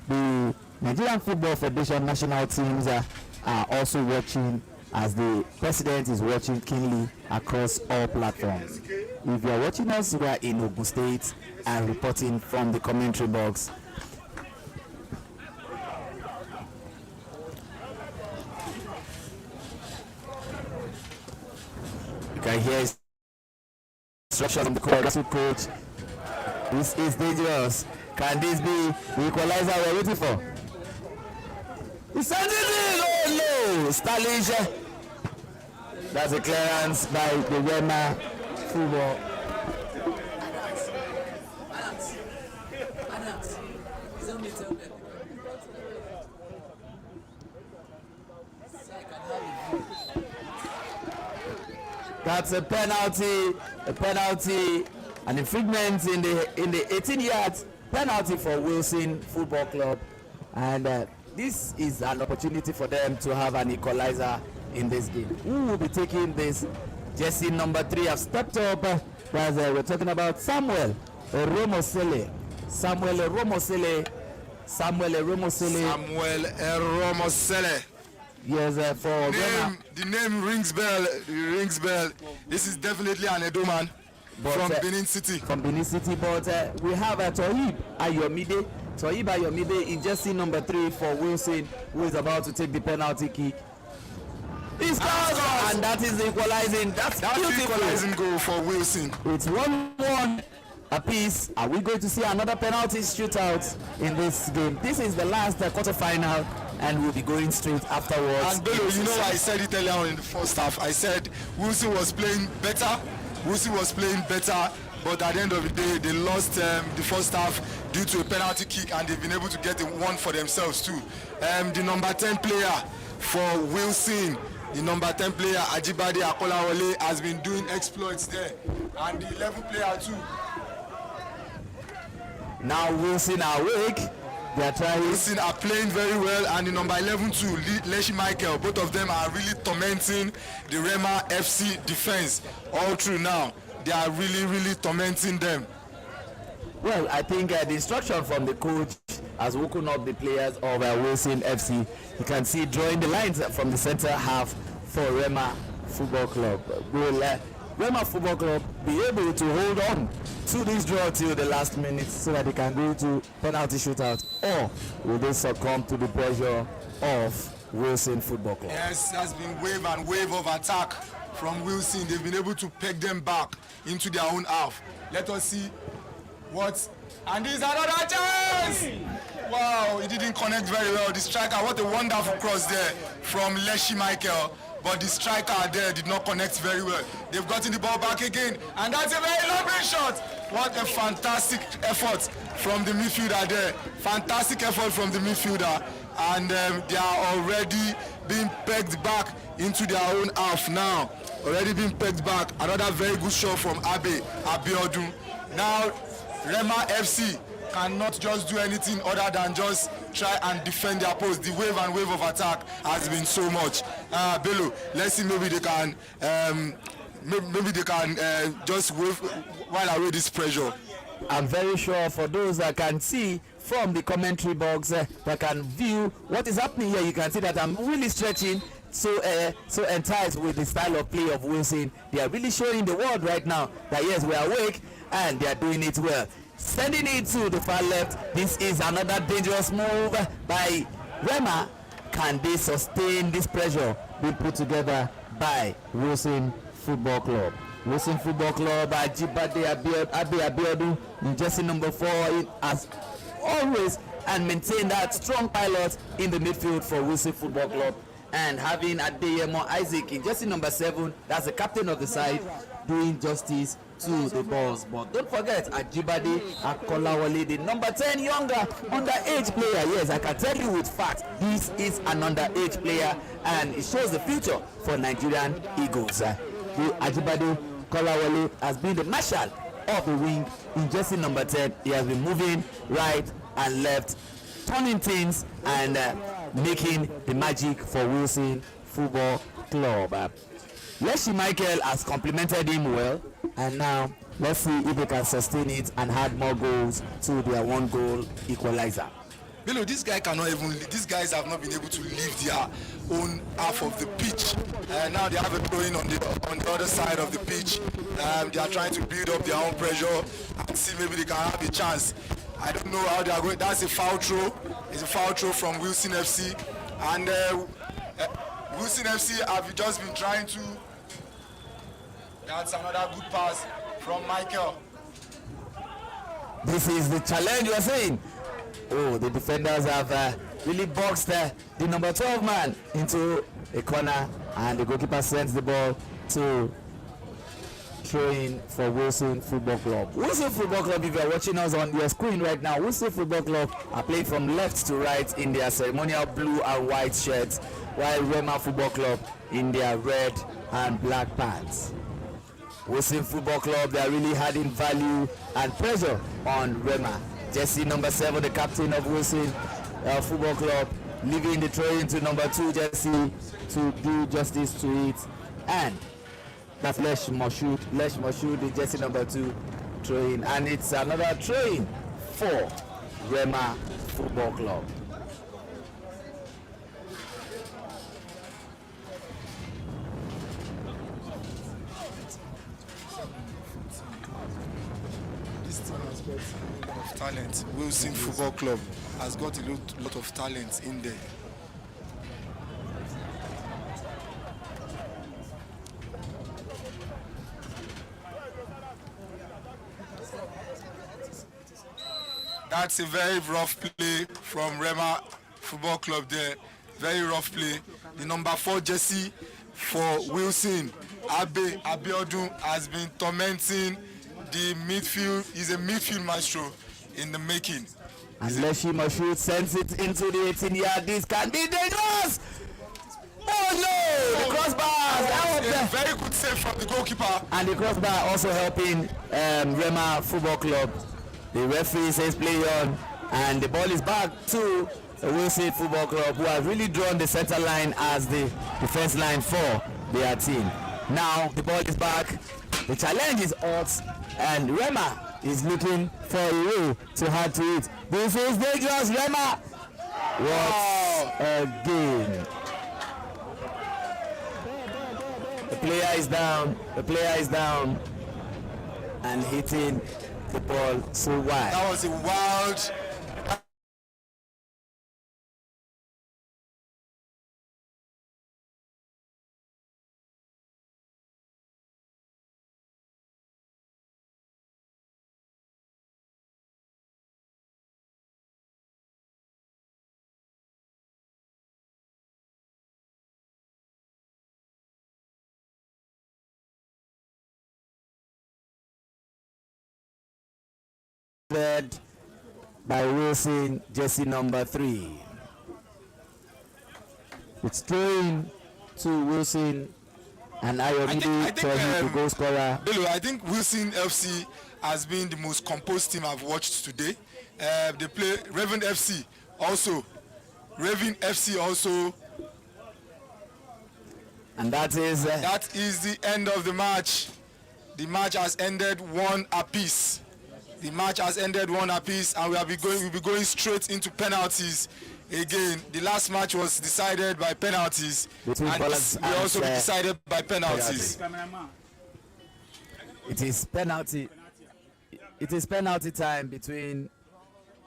the Nigerian Football Federation national teams are also watching, as the president is watching keenly across all platforms. If you are watching us, we are in Ogun State and reporting from the commentary box. You can hear instructions from the coach. This is dangerous. Can this be the equalizer we're waiting for? He sent it in! Oh no! Stylish. That's a clearance by the Rema football. That's a penalty, an infringement in the 18 yards, penalty for Wilson Football Club, and this is an opportunity for them to have an equalizer in this game. Who will be taking this? Jersey number 3 have stepped up. We're talking about Samuel Romosele. Yes, for the name rings bell. This is definitely an Edo man from Benin City. But we have Tohib Ayomide in jersey number 3 for Wilson, who is about to take the penalty kick. He scores, and that is equalizing. That's beautiful. Equalizing goal for Wilson. It's 1-1 apiece. Are we going to see another penalty shootout in this game? This is the last quarterfinal, and we'll be going straight afterwards. And Bello, you know, I said it earlier on in the first half. I said Wilson was playing better, but at the end of the day, they lost the first half due to a penalty kick, and they've been able to get one for themselves too. The number 10 player for Wilson, the number 10 player Ajibade Akolawole, has been doing exploits there, and the 11 player too. Now Wilson are awake. They are trying. Wilson are playing very well, and the number 11 too, Leshi Michael. Both of them are really tormenting the Rema FC defense all through now. They are really tormenting them. Well, I think the instruction from the coach has woken up the players of Wilson FC. You can see drawing the lines from the center half for Rema Football Club. Will Rema Football Club be able to hold on to this draw till the last minute so that they can go to penalty shootout, or will they succumb to the pressure of Wilson Football Club? Yes, there's been wave and wave of attack from Wilson. They've been able to peg them back into their own half. Let us see what. And there's another chance! Wow, he didn't connect very well. The striker, what a wonderful cross there from Leshi Michael. But the striker there did not connect very well. They've gotten the ball back again, and that's a very lovely shot. What a fantastic effort from the midfielder there. Fantastic effort from the midfielder. And they are already being pegged back into their own half now. Already being pegged back. Another very good shot from Abiodun. Now, Rema FC cannot just do anything other than just try and defend their post. The wave and wave of attack has been so much. Bello, let's see, maybe they can just wave while away this pressure. I'm very sure for those that can see from the commentary box, that can view what is happening here, you can see that I'm really stretching, so enticed with the style of play of Wilson. They are really showing the world right now that yes, we are awake, and they are doing it well. Sending it to the far left. This is another dangerous move by Rema. Can they sustain this pressure being put together by Wilson Football Club? Wilson Football Club, Ajibade Abiodun in jersey number 4 as always, and maintain that strong pilot in the midfield for Wilson Football Club. And having Adeyemo Isaac in jersey number 7, that's the captain of the side, doing justice to the balls. But don't forget, Ajibade Akolawole, the number 10 younger underage player. Yes, I can tell you with fact, this is an underage player, and it shows the future for Nigerian Eagles. The Ajibade Akolawole has been the marshal of the wing in jersey number 10. He has been moving right and left, turning things and making the magic for Wilson Football Club. Leslie Michael has complimented him well, and now let's see if they can sustain it and add more goals to their 1-goal equalizer. Bello, these guys have not been able to leave their own half of the pitch. Now they have a throwing on the other side of the pitch. They are trying to build up their own pressure and see maybe they can have a chance. I don't know how they are going. That's a foul throw. It's a foul throw from Wilson FC, and Wilson FC have just been trying to. That's another good pass from Michael. This is the challenge you are saying. Oh, the defenders have really boxed the number 12 man into a corner, and the goalkeeper sends the ball to throw-in for Wilson Football Club. Wilson Football Club, if you are watching us on your screen right now, Wilson Football Club are playing from left to right in their ceremonial blue and white shirts, while Rema Football Club in their red and black pants. Wilson Football Club, they are really adding value and pressure on Rema. Jersey number 7, the captain of Wilson Football Club, leaving the throw-in to number 2 jersey to do justice to it. And that's Lesh Moshood, the jersey number 2 throw-in. And it's another throw-in for Rema Football Club. Of talent. Wilson Football Club has got a lot of talent in there. That's a very rough play from Rema Football Club there. Very rough play. The number 4 jersey for Wilson, Abiodun, has been tormenting the midfield. He's a midfield maestro in the making. And Leshi Moshood sends it into the 18-yard. This can be dangerous. Oh no! The crossbar. Very good save from the goalkeeper. And the crossbar also helping Rema Football Club. The referee says play on, and the ball is back to the Wilson Football Club, who have really drawn the center line as the defense line for their team. Now the ball is back. The challenge is odds, and Rema is looking for a way to add to it. This is dangerous, Rema. What a game. The player is down. The player is down and hitting the ball so wide. That was a wild. Led by Wilson, jersey number 3. It's thrown to Wilson, and Ayomide the goal scorer. Bello, I think Wilson FC has been the most composed team I've watched today. They play Raven FC also. And that is the end of the match. The match has ended 1 apiece. The match has ended 1 apiece, and we'll be going straight into penalties. Again, the last match was decided by penalties, and this will also be decided by penalties. It is penalty. It is penalty time between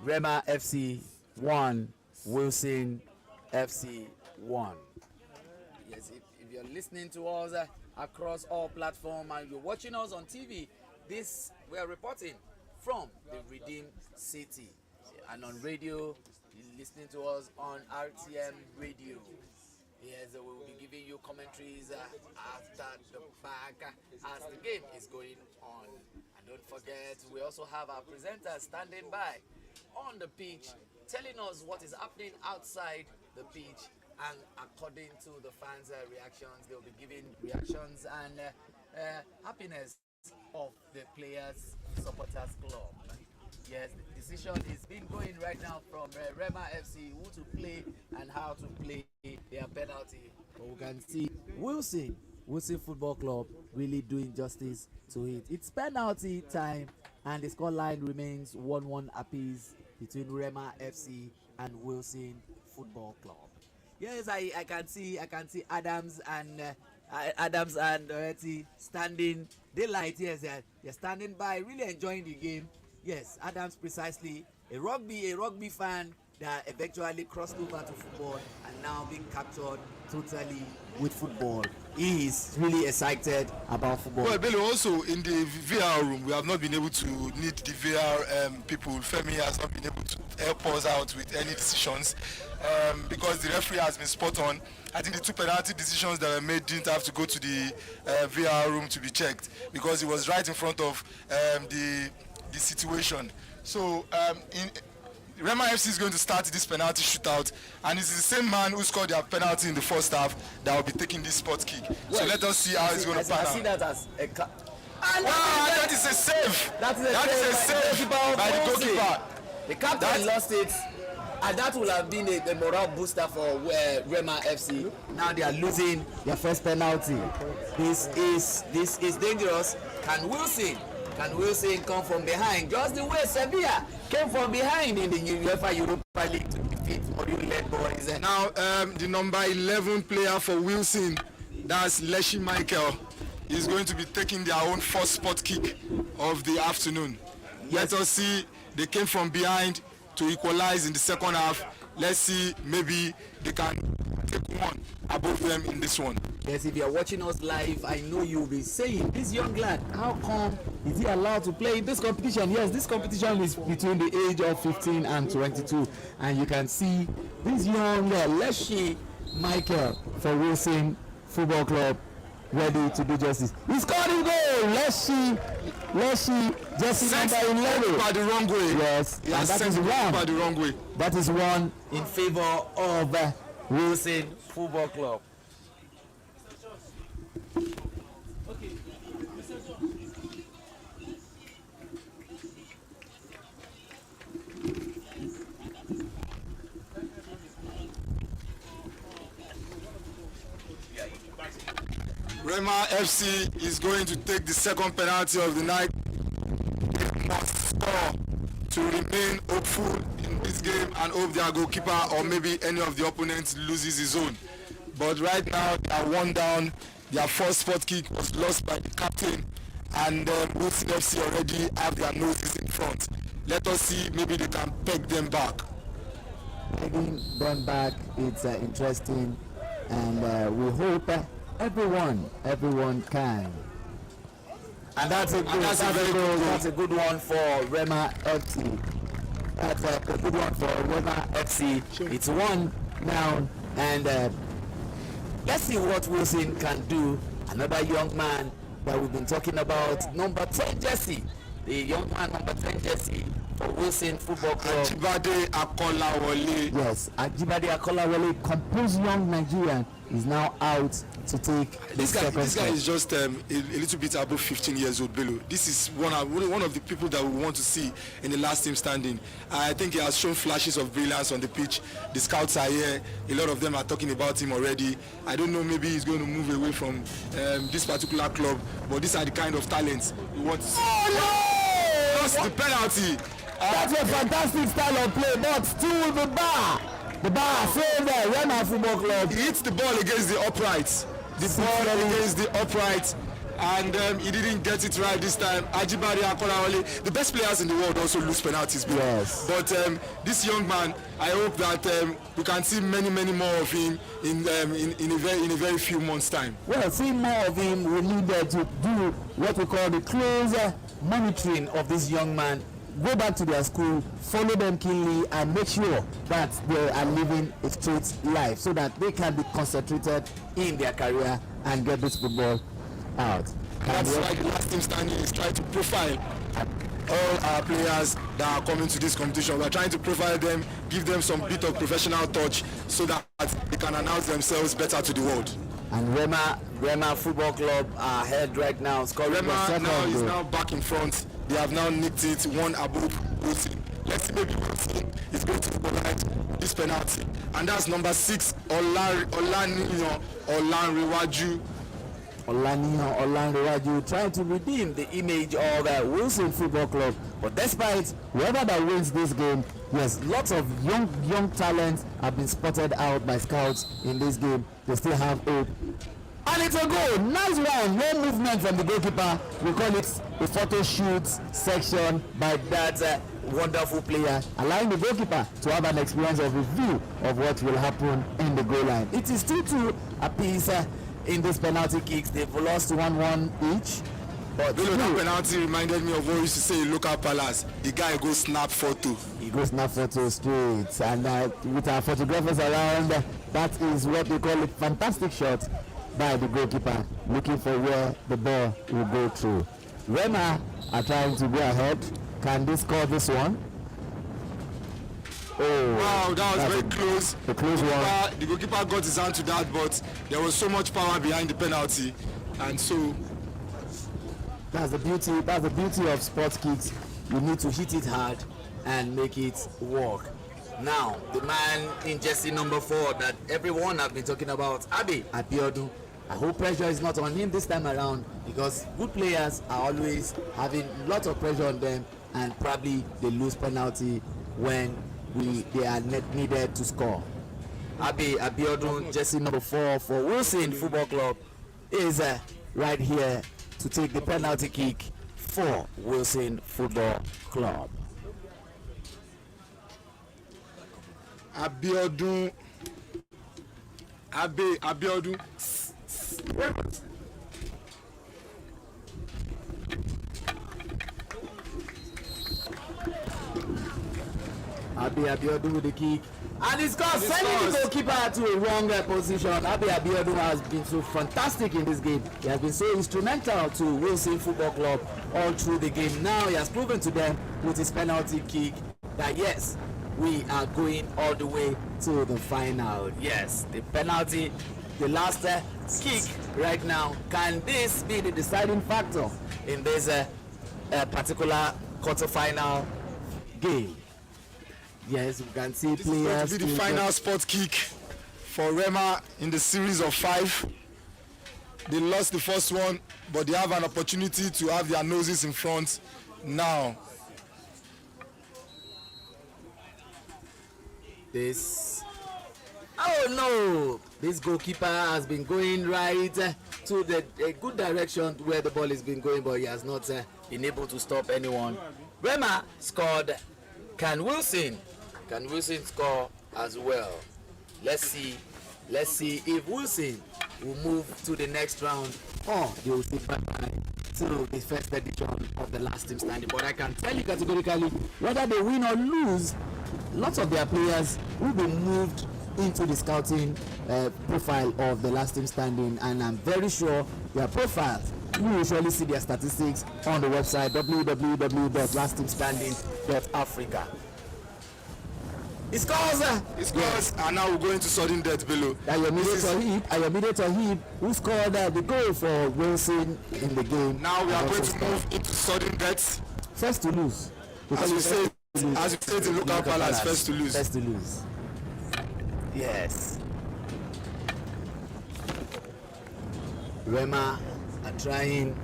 Rema FC 1, Wilson FC 1. Yes, if you're listening to us across all platforms and you're watching us on TV, we are reporting from the Redeemed City, and on radio, you're listening to us on RTM Radio. Yes, we will be giving you commentaries after the back as the game is going on. And don't forget, we also have our presenters standing by on the pitch, telling us what is happening outside the pitch. And according to the fans' reactions, they'll be giving reactions and happiness of the players' supporters club. Yes, the decision is being going right now from Rema FC, who to play and how to play their penalty. But we can see Wilson Football Club really doing justice to it. It's penalty time, and the scoreline remains 1-1 apiece between Rema FC and Wilson Football Club. Yes, I can see Adams and Doherty standing. Daylight, yes, they're standing by, really enjoying the game. Yes, Adams precisely a rugby fan that eventually crossed over to football and now being captured totally with football. He is really excited about football. Well, Bello, also in the VR room, we have not been able to need the VR people. Femi has not been able to help us out with any decisions because the referee has been spot on. I think the two penalty decisions that were made didn't have to go to the VR room to be checked because it was right in front of the situation. So Rema FC is going to start this penalty shootout, and it's the same man who scored their penalty in the first half that will be taking this spot kick. Well, so let us see how it's going to pan out. I see that as a that is a save. That is a save by the goalkeeper. The captain lost it, and that will have been a morale booster for Rema FC. Now they are losing their first penalty. This is dangerous. Can Wilson come from behind, just the way Sevilla came from behind in the UEFA Europa League to defeat Mourinho-led boys? Now, the number 11 player for Wilson, that's Leslie Michael, is going to be taking their own first spot kick of the afternoon. Yes. Let us see, they came from behind to equalize in the second half. Let's see, maybe they can take one above them in this one. Yes, if you are watching us live, I know you'll be saying, this young lad, how come is he allowed to play in this competition? Yes, this competition is between the age of 15 and 22. And you can see this young Leslie Michael for Wilson Football Club ready to do justice. He scored his goal! Leslie, jersey number 11. By the wrong way. Yes, and that is one. By the wrong way. That is one in favor of Wilson Football Club. Rema FC is going to take the second penalty of the night. They must score to remain hopeful in this game and hope their goalkeeper or maybe any of the opponents loses his own. But right now they are one down. Their first spot kick was lost by the captain, and Wilson FC already have their noses in front. Let us see, maybe they can peg them back. Pegging them back, it's interesting, and we hope everyone can. And that's a good one for Rema FC. That's a good one for Rema FC. Sure. It's one now, and let's see what Wilson can do. Another young man that we've been talking about, number 10 jersey. The young man, number 10 jersey for Wilson Football Club. Ajibade Akolawole. Yes, Ajibade Akolawole, composed young Nigerian, is now out to take this guy is just a little bit above 15 years old, Bello. This is one of the people that we want to see in the last team standing. I think he has shown flashes of brilliance on the pitch. The scouts are here. A lot of them are talking about him already. I don't know, maybe he's going to move away from this particular club, but these are the kind of talents we want to see. Oh no! Lost the penalty. That's a fantastic style of play, but still the bar. The bar saved the Rema Football Club. He hits the ball against the uprights. Against the upright, and he didn't get it right this time. Ajibade Akolawole, the best players in the world also lose penalties. Yes. But this young man, I hope that we can see many more of him in a very few months' time. Well, seeing more of him, we need to do what we call the close monitoring of this young man. go back to their school, follow them keenly, and make sure that they are living a straight life so that they can be concentrated in their career and get this football out. That's why the last team standing is trying to profile all our players that are coming to this competition. We're trying to profile them, give them some bit of professional touch so that they can announce themselves better to the world. And Rema Football Club are ahead right now. Rema now is now back in front. They have now nicked it one above Rootz. Let's see, maybe Rootz is going to equalize this penalty. And that's number 6, Olaniyan Olanrewaju trying to redeem the image of Wilson Football Club. But despite whoever that wins this game, yes, lots of young talents have been spotted out by scouts in this game. They still have hope. And it's a goal. Nice one. No movement from the goalkeeper. We call it a photo shoot section by that wonderful player, allowing the goalkeeper to have an experience of review of what will happen in the goal line. It is 2-2 apiece in this penalty kicks. They've lost 1-1 each. But that penalty reminded me of what we used to say in local palace. The guy goes snap photo. He goes snap photo straight. And with our photographers around, that is what we call a fantastic shot by the goalkeeper, looking for where the ball will go through. Rema are trying to go ahead. Can they score this one? Oh, wow, that was very close. The close one. The goalkeeper got his hand to that, but there was so much power behind the penalty, and so that's the beauty. That's the beauty of sports kicks. You need to hit it hard and make it work. Now, the man in jersey number 4 that everyone have been talking about, Abi Abiodun. I hope pressure is not on him this time around, because good players are always having lots of pressure on them, and probably they lose penalty when they are needed to score. Abi Abiodun, jersey number 4 for Wilson Football Club, is right here to take the penalty kick for Wilson Football Club. Abiodun. Abiodun. Abiodun with the kick. And it's got sending the goalkeeper to a wrong position. Abiodun has been so fantastic in this game. He has been so instrumental to Wilson Football Club all through the game. Now he has proven to them with his penalty kick that yes, we are going all the way to the final. Yes, the penalty, the last kick right now. Can this be the deciding factor in this particular quarter-final game? Yes, we can see this players. This is going to be the final spot kick for Rema in the series of 5. They lost the first one, but they have an opportunity to have their noses in front now. Oh no! This goalkeeper has been going right to the good direction where the ball has been going, but he has not been able to stop anyone. Rema scored. Can Wilson score as well? Let's see if Wilson will move to the next round, or they will say bye-bye to the first edition of the last team standing. But I can tell you categorically, whether they win or lose, lots of their players will be moved into the scouting profile of the last team standing, and I'm very sure their profiles, you will usually see their statistics on the website www.lastteamstanding.africa. He scores! And now we're going to sudden death below. Ayomide Tohib, who scored the goal for Wilson in the game. Now we are going to move into sudden death. First to lose. As we say in local palace, first to lose. First to lose. Yes. Rema are trying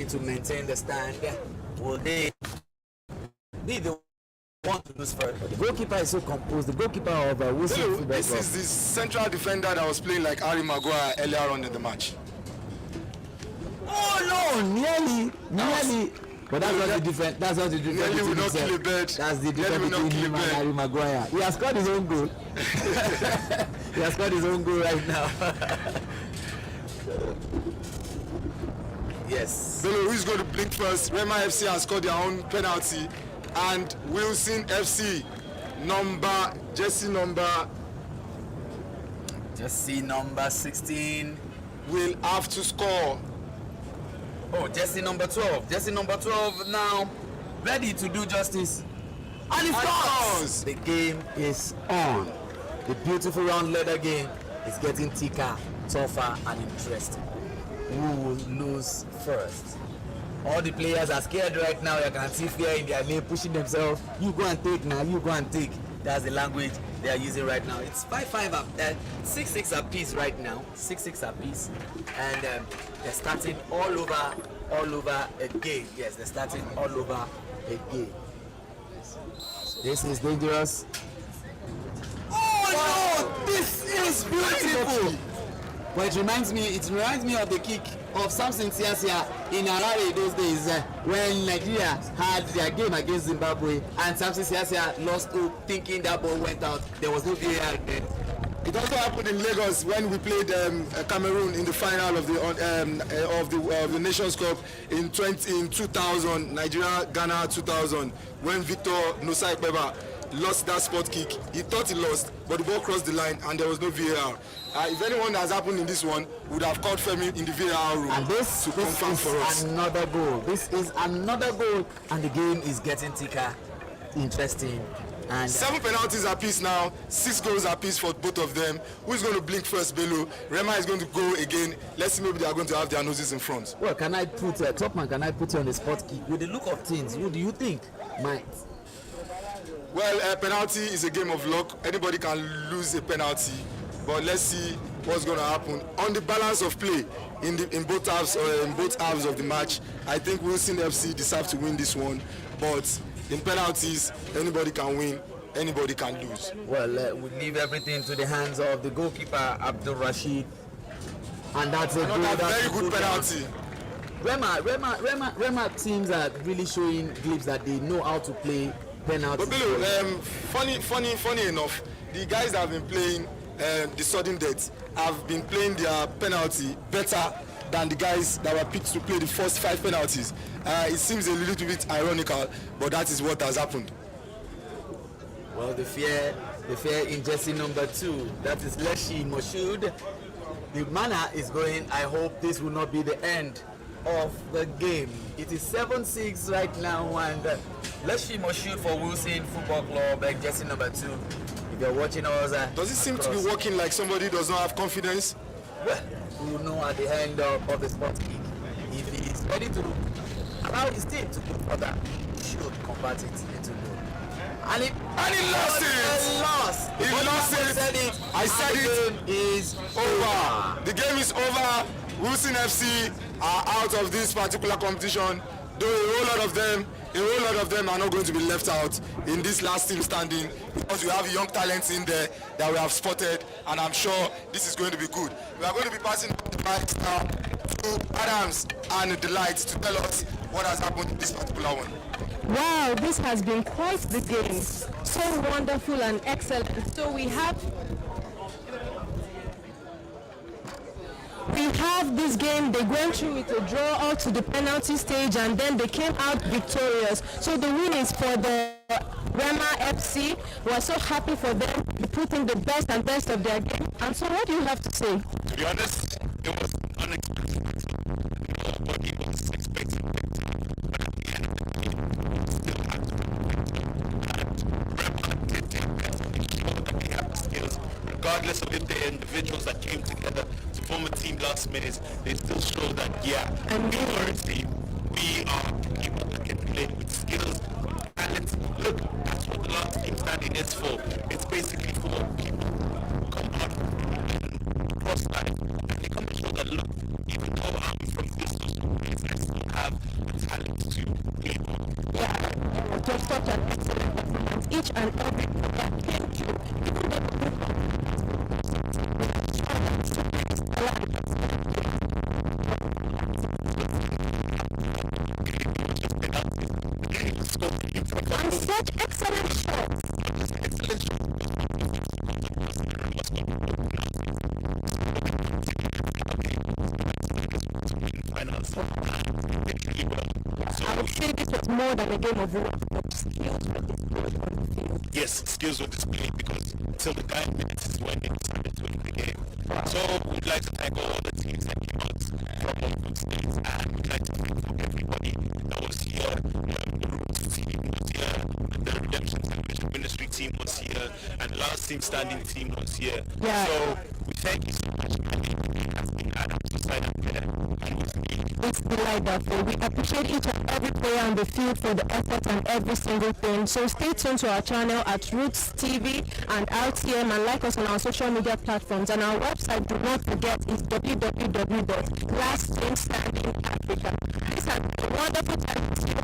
to maintain the stand. Will they be the one to lose first? The goalkeeper is so composed. The goalkeeper of Wilson. This is the central defender that was playing like Harry Maguire earlier on in the match. Oh no, nearly. But that's not the difference. That's not the difference. Nearly will not kill a bird. That's the difference between him and Harry Maguire. He has scored his own goal. He has scored his own goal right now. Yes. Bello, who is going to blink first? Rema FC has scored their own penalty, and Wilson FC jersey number 16 will have to score. Oh, jersey number 12. Jersey number 12 now ready to do justice. And it scores! The game is on. The beautiful round leather game is getting thicker, tougher, and interesting. Who will lose first? All the players are scared right now. You can see fear in their name, pushing themselves. You go and take now, you go and take. That's the language they are using right now. It's 5-5 up, 6-6 apiece right now. 6-6 apiece. And they're starting all over again. Yes, they're starting all over again. This is dangerous. Oh no! This is beautiful! But it reminds me of the kick of Samson Siasia in Harare those days when Nigeria had their game against Zimbabwe and Samson Siasia lost hope thinking that ball went out. There was no VAR then. It also happened in Lagos when we played Cameroon in the final of the Nations Cup in 2000, Nigeria Ghana 2000, when Victor Nosai Peba lost that spot kick. He thought he lost, but the ball crossed the line and there was no VAR. If anyone has happened in this one, would have called Femi in the VAR room. And this is another goal. This is another goal, and the game is getting thicker, interesting. And 7 penalties apiece now, 6 goals apiece for both of them. Who is going to blink first, Bello? Rema is going to go again. Let's see, maybe they are going to have their noses in front. Well, can I put Topman? Can I put you on the spot kick? With the look of things, who do you think might? Well, a penalty is a game of luck. Anybody can lose a penalty, but let's see what's going to happen on the balance of play in both halves of the match. I think Wilson FC deserve to win this one, but in penalties, anybody can win, anybody can lose. Well, we leave everything to the hands of the goalkeeper Abdul Rashid, and that's a very good penalty. Rema teams are really showing glimpses that they know how to play penalties. But Bello, funny enough, the guys that have been playing the sudden death have been playing their penalty better than the guys that were picked to play the first 5 penalties. It seems a little bit ironical, but that is what has happened. Well, the fear in jersey number 2, that is Leshi Moshood. The manner is going. I hope this will not be the end of the game. It is 7-6 right now, and Leshi Moshood for Wilson Football Club, and jersey number 2. If you're watching us, does it seem to be working like somebody does not have confidence? Well, we will know at the end of the spot kick. If he is ready to allow his team to go further, he should convert it into goal. And he lost it! He lost it! I said it! The game is over. The game is over. Wilson FC are out of this particular competition. Though a whole lot of them are not going to be left out in this last team standing, because we have young talents in there that we have spotted, and I'm sure this is going to be good. We are going to be passing the mic now to Adams and Delight to tell us what has happened in this particular one. Wow, this has been quite the game. So wonderful and excellent. So we have this game. They went through with a draw out to the penalty stage, and then they came out victorious. So the win is for the Rema FC. We are so happy for them. They put in the best of their game. And so what do you have to say? To be honest, it was unexpected. Nobody was expecting it. But at the end of the day, we still had to and Rema did their best to make sure that they have the skills, regardless of if they're individuals that came together to form a team last minute. They still show that, yeah, we are a team. We are people that can play with skills, talents. Look, that's what the last team standing is for. It's basically for people who come out and cross line, and they come and show that, look, even though I'm from this social place, I still have the talent to play ball. Yeah, it was such an excellent performance. Each and every player came through. Even though the group and such excellent shots. Final us. And they did really well. So I would say this was more than a game of road, but skills were displayed on the field. yes, skills were displayed because till the 9 minutes is when they decided to win the game. So we'd like to thank all the teams that came out from all the states, and we'd like to thank everybody that was here. The Rootz team was here, the Redemption Salvation Ministry team was here, and the Last Team Standing team was here. Yeah. So we thank you so much. Has been Adam to sign up there and with me. It's delightful. We appreciate each and every player on the field for the effort and every single thing. So stay tuned to our channel at Rootz TV and RTM, and like us on our social media platforms. And our website, do not forget, is www.lastteamstandingafrica. This has been a wonderful time with you.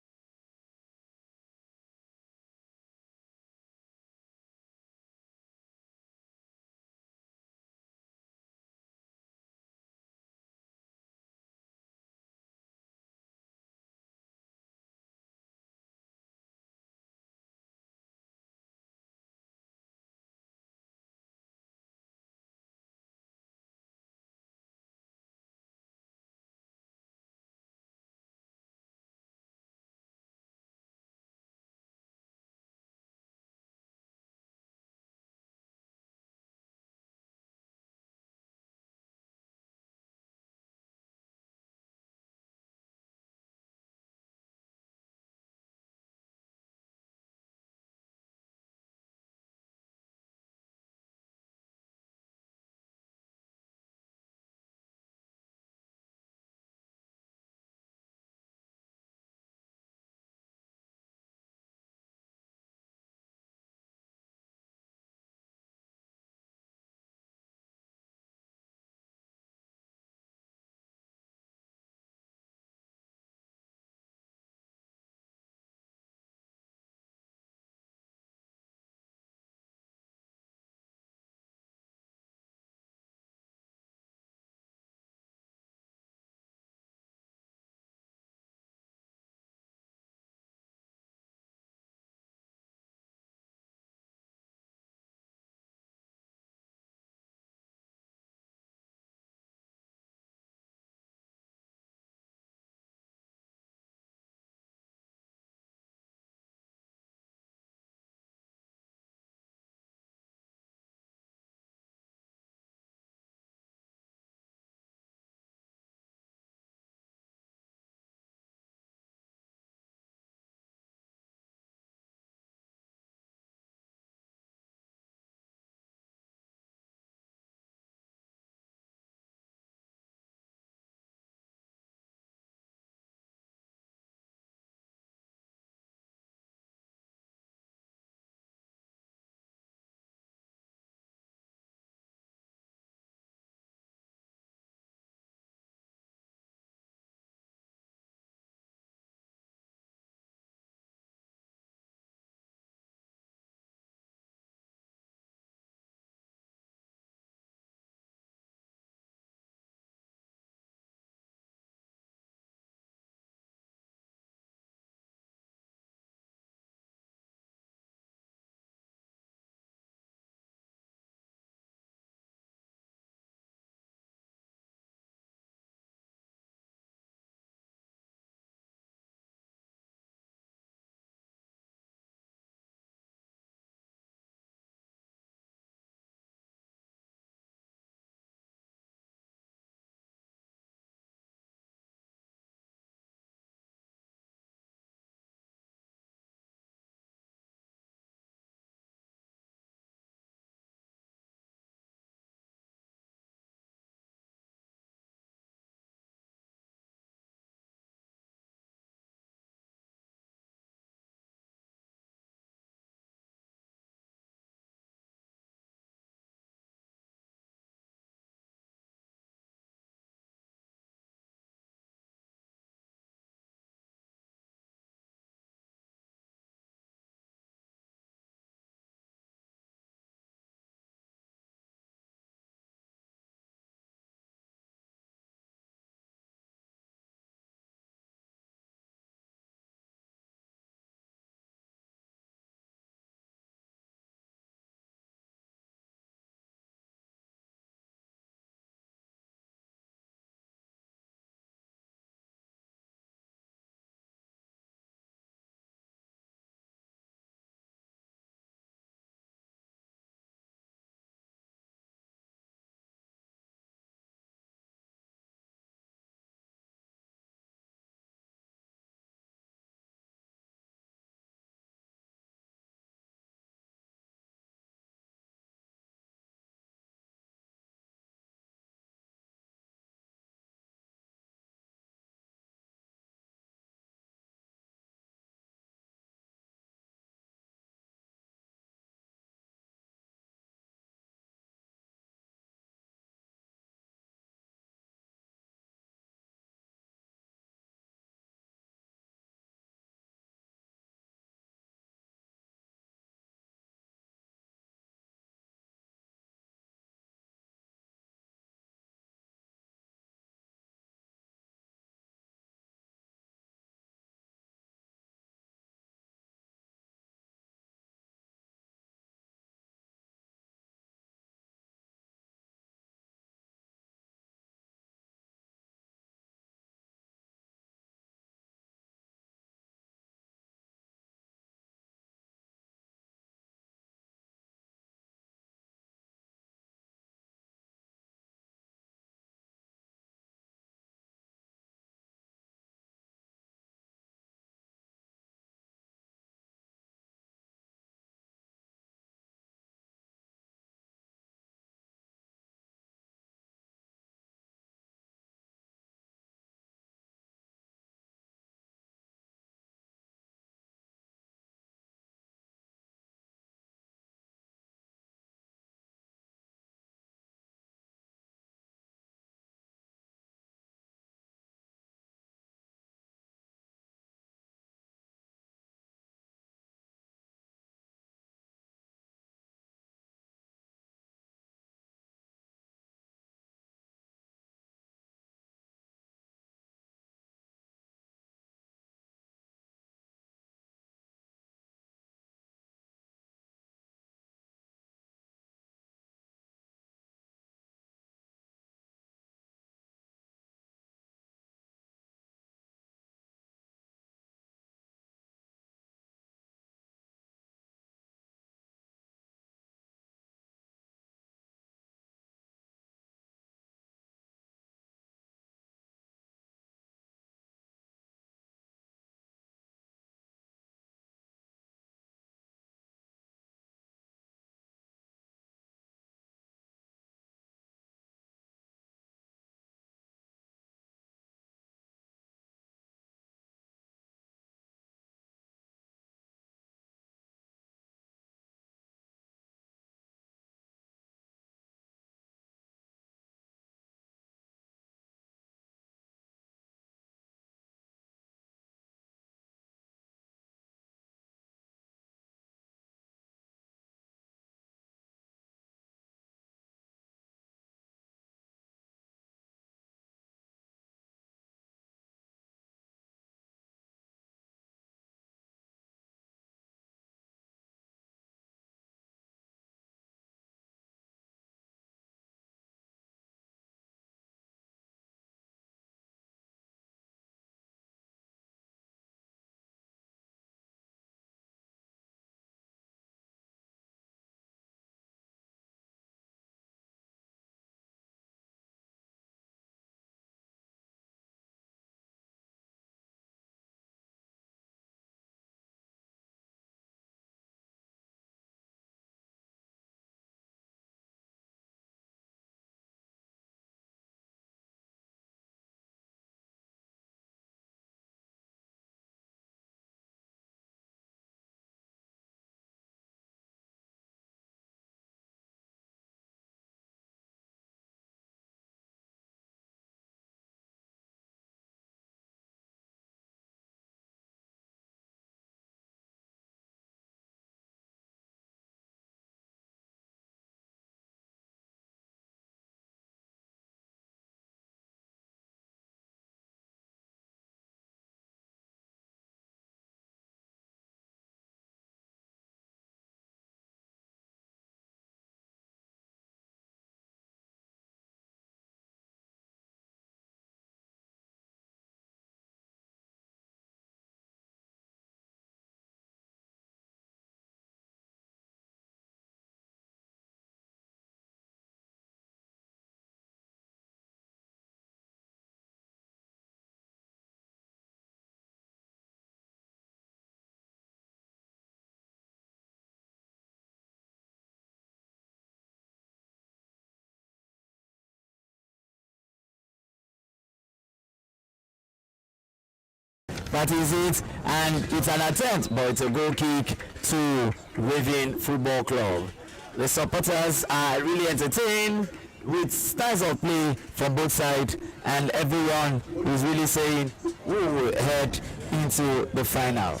That is it, and it's an attempt, but it's a goal kick to Raven Football Club. The supporters are really entertained with styles of play from both sides, and everyone is really saying we will head into the final.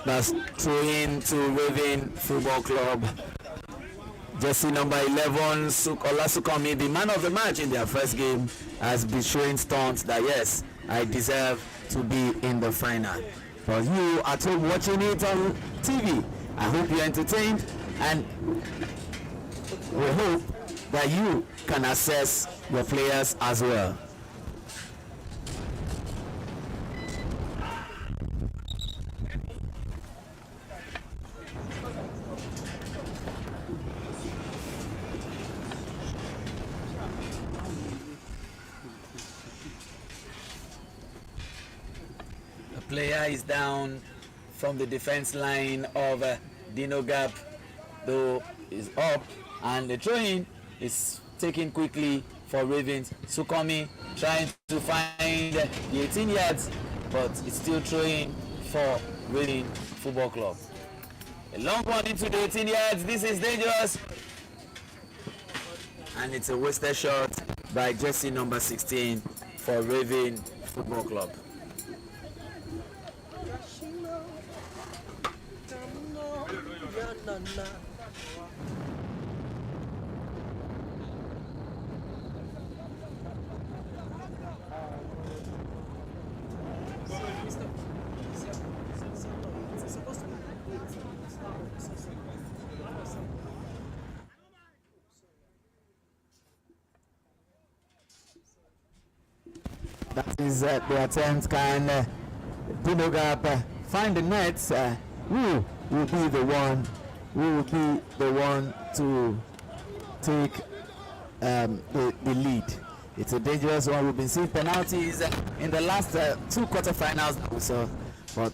That's throw-in to Raven Football Club. Jersey number 11, Olasukomi, the man of the match in their first game, has been showing stunts that yes, I deserve to be in the final. For you at home watching it on TV, I hope you're entertained, and we hope that you can assess your players as well. Player is down from the defense line of Dino Gap, though is up, and the throw-in is taken quickly for Ravens. Sukomi trying to find the 18 yards, but it's still throwing for Raven Football Club. A long one into the 18 yards. This is dangerous, and it's a wasted shot by jersey number 16 for Raven Football Club. That is the attempt. Can Dino Gap find the nets? Who will be the one? Who will be the one to take the lead? It's a dangerous one. We've been seeing penalties in the last two quarterfinals that we saw, but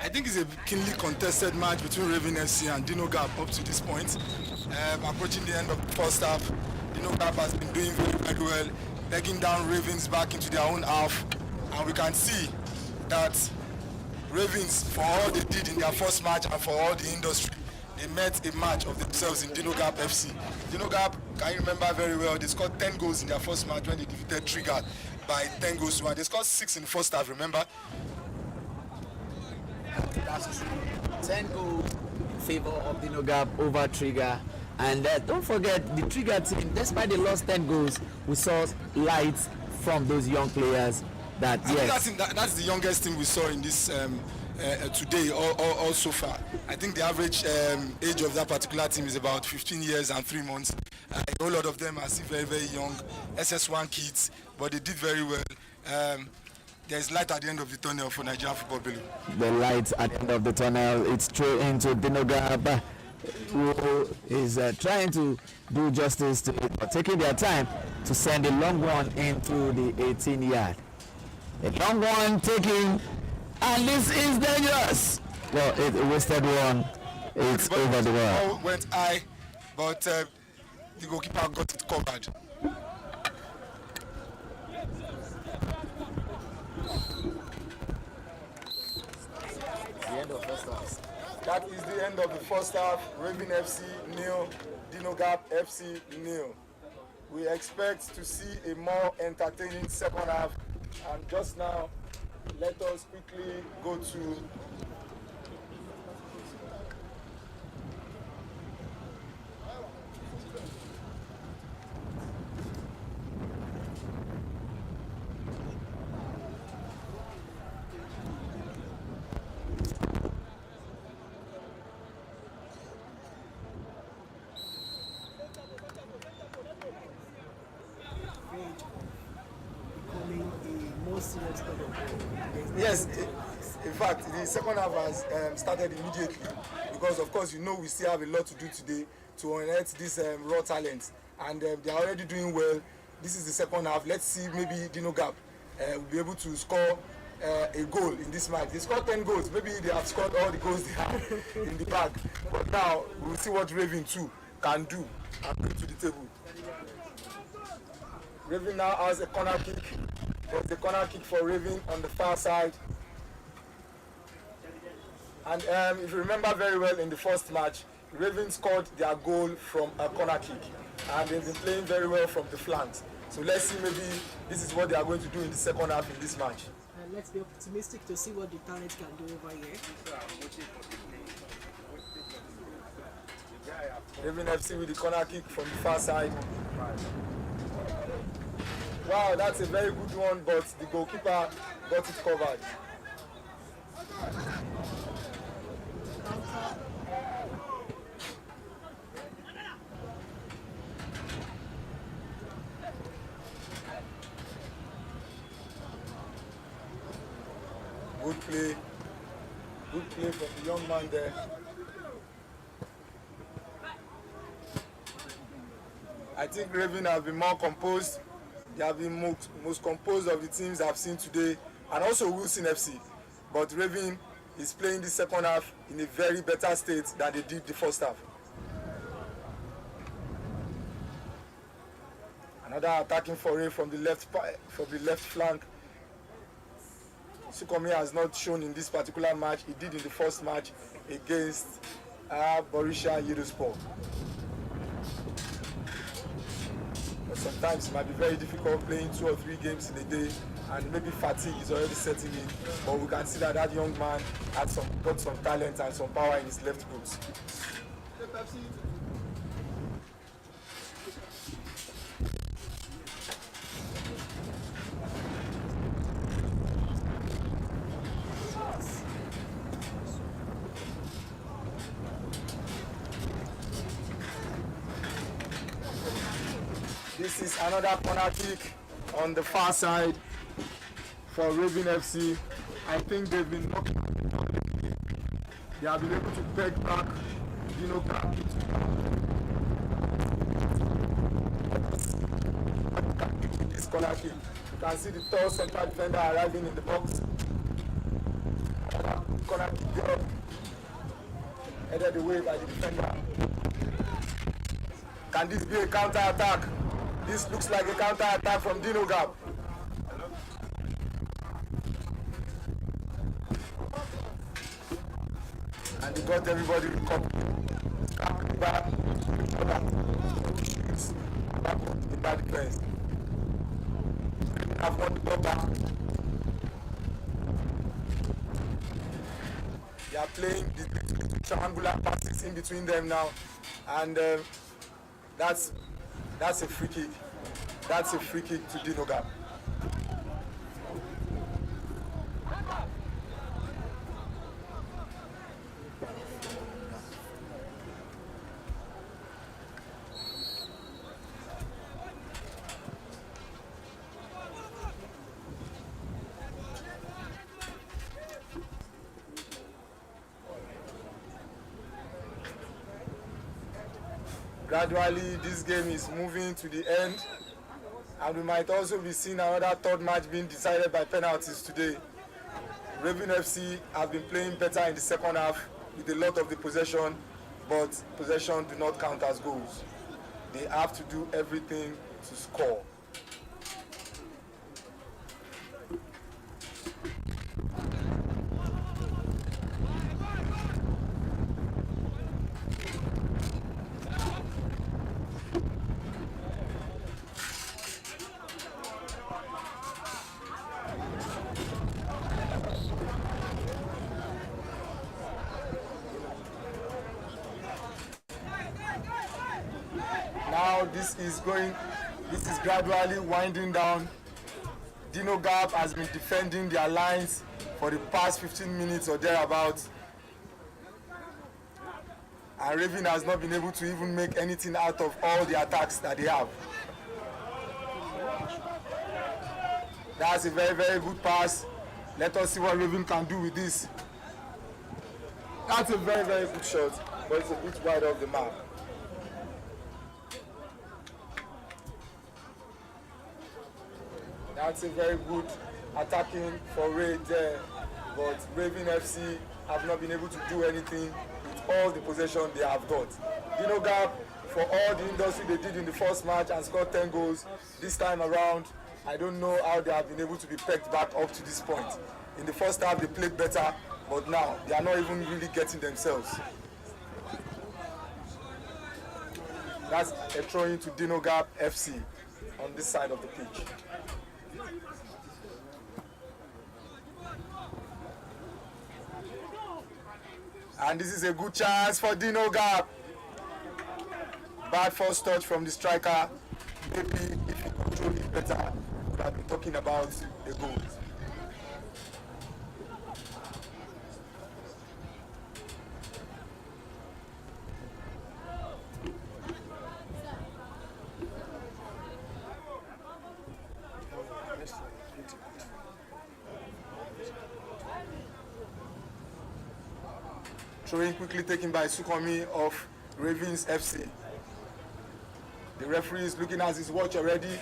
I think it's a keenly contested match between Raven FC and Dino Gap up to this point. Approaching the end of the first half, Dino Gap has been doing very well, taking down Ravens back into their own half, and we can see that Ravens, for all they did in their first match and for all the industry, they met a match of themselves in Dino Gap FC. Dino Gap, can you remember very well, they scored 10 goals in their first match when they defeated Trigger by 10 goals to 1. They scored 6 in the first half, remember? That's true. 10 goals in favor of Dino Gap over Trigger. And don't forget, the Trigger team, despite they lost 10 goals, we saw lights from those young players. That's the youngest thing we saw in this today or so far. I think the average age of that particular team is about 15 years and 3 months. A whole lot of them are still very young, SS1 kids, but they did very well. There's light at the end of the tunnel for Nigerian football, Bello. The light at the end of the tunnel, it's straight into Dino Gap, who is trying to do justice to it, but taking their time to send a long one into the 18-yard. A long one taking, and this is dangerous. Well, it wasted one. It's over the wall. The ball went high, but the goalkeeper got it covered. That is the end of the first half. Raven FC nil, Dino Gap FC nil. We expect to see a more entertaining second half. And just now, let us quickly go to becoming a Yes, in fact, the second half has started immediately because, of course, we still have a lot to do today to unearth this raw talent, and they are already doing well. This is the second half. Let's see, maybe Dino Gap will be able to score a goal in this match. They scored 10 goals. Maybe they have scored all the goals they have in the bag. But now we'll see what Raven 2 can do and bring to the table. Raven now has a corner kick. There's a corner kick for Raven on the far side. And if you remember very well, in the first match, Raven scored their goal from a corner kick. And they've been playing very well from the flanks. So let's see, maybe this is what they are going to do in the second half in this match. And let's be optimistic to see what the talent can do over here. Raven FC with the corner kick from the far side. Wow, that's a very good one, but the goalkeeper got it covered. Good play from the young man there. I think Raven have been more composed. They have been most composed of the teams I've seen today, and also Wilson FC. But Raven is playing the second half in a very better state than they did the first half. Another attacking foray from the left flank. Sukomi has not shown in this particular match. He did in the first match against Borussia Yediospor. But sometimes it might be very difficult playing 2 or 3 games in a day, and maybe fatigue is already setting in. But we can see that that young man got some talent and some power in his left foot. This is another corner kick on the far side for Raven FC. I think they've been knocking. They have been able to peg back Dino Gap. This corner kick. You can see the tall central defender arriving in the box. Corner kick there. Headed away by the defender. Can this be a counter attack? This looks like a counter attack from Dino Gap. And he got everybody to come back in that defense. I've got to go back. They are playing the triangular passes in between them now, and that's a free kick. That's a free kick to Dino Gap. Gradually, this game is moving to the end, and we might also be seeing another third match being decided by penalties today. Raven FC have been playing better in the second half with a lot of the possession, but possession do not count as goals. They have to do everything to score. Now this is gradually winding down. Dino Gap has been defending their lines for the past 15 minutes or thereabouts. And Raven has not been able to even make anything out of all the attacks that they have. That's a very, very good pass Let us see what Raven can do with this. That's a very, very good shot, but it's a bit wide off the mark. That's a very good attacking for Ray there, but Raven FC have not been able to do anything with all the possession they have got. Dino Gap, for all the industry they did in the first match and scored 10 goals, this time around, I don't know how they have been able to be pegged back up to this point. In the first half they played better, but now they are not even really getting themselves. That's a throw-in to Dino Gap FC on this side of the pitch. And this is a good chance for Dino Gap. Bad first touch from the striker. Maybe if he control it better, we have been talking about the goals. Throwing quickly taken by Sukomi of Ravens FC. The referee is looking at his watch already.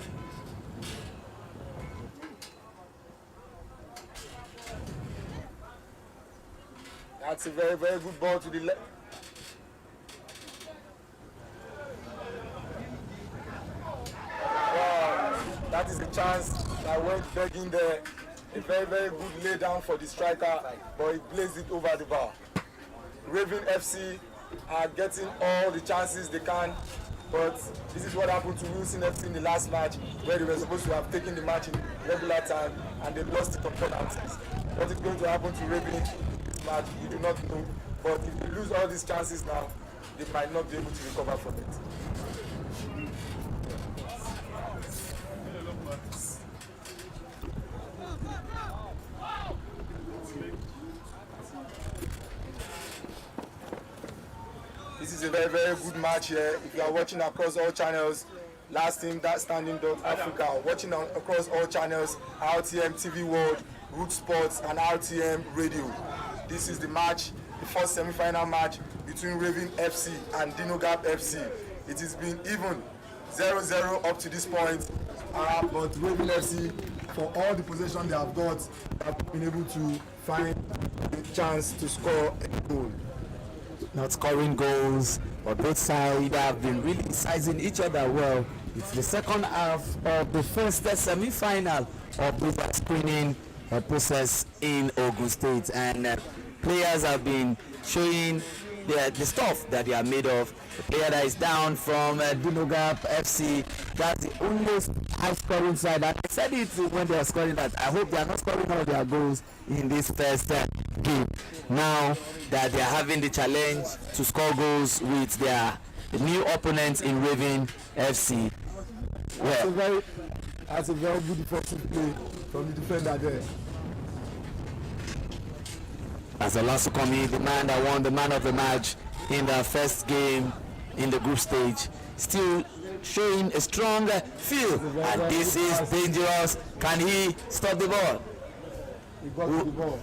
That's a very, very good ball to the left. Wow, that is a chance that went begging there. A very, very good lay down for the striker, but it blazed it over the bar. Raven FC are getting all the chances they can, but this is what happened to Wilson FC in the last match, where they were supposed to have taken the match in regular time and they lost it on penalties. What is going to happen to Raven in this match, we do not know, but if they lose all these chances now, they might not be able to recover from it. This is a very, very good match here. If you are watching across all channels, Last Team That Standing Africa, watching across all channels, RTM TV World, Rootz Sports, and RTM Radio. This is the match, the first semi-final match between Raven FC and Dino Gap FC. It has been even 0-0 up to this point, but Raven FC, for all the possession they have got, have been able to find a chance to score a goal. Not scoring goals, but both sides have been really sizing each other well. It's the second half of the first semi-final of the screening process in Ogun State, and players have been showing the stuff that they are made of. The player that is down from Dino Gap FC, that's the only high-scoring side. And I said it when they are scoring that I hope they are not scoring all their goals in this first game. Now that they are having the challenge to score goals with their new opponents in Raven FC. Well, that's a very good defensive play from the defender there. As Olasukami, the man that won the man of the match in the first game in the group stage, still showing a strong feel, and this is dangerous. Can he stop the ball? He got to the ball.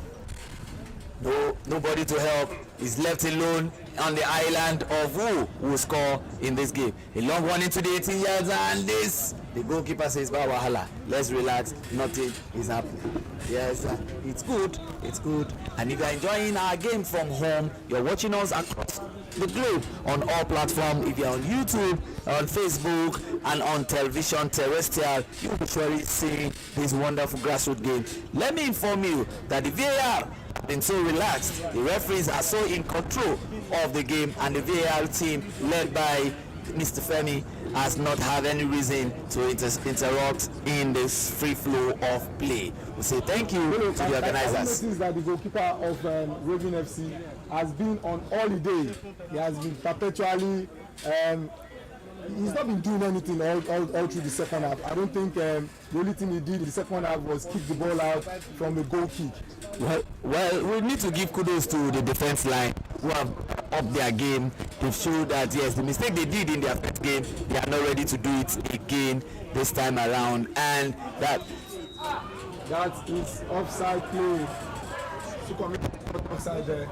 No, nobody to help. He's left alone on the island of who will score in this game. A long one into the 18 yards, and this, the goalkeeper says, Wahala, let's relax, nothing is happening. Yes, it's good, it's good. And if you're enjoying our game from home, you're watching us across the globe on all platforms. If you're on YouTube, on Facebook, and on television terrestrial, you'll be surely seeing this wonderful grassroots game. Let me inform you that the VAR been so relaxed. The referees are so in control of the game, and the VAR team led by Mr. Femi has not had any reason to interrupt in this free flow of play. We say thank you to the organizers. I noticed that the goalkeeper of Raven FC has been on holiday. He has been perpetually he's not been doing anything all through the second half. I don't think the only thing he did in the second half was kick the ball out from a goal kick. Well, we need to give kudos to the defense line who have upped their game to show that yes, the mistake they did in their first game, they are not ready to do it again this time around, and that That is offside play. Sukomi offside there.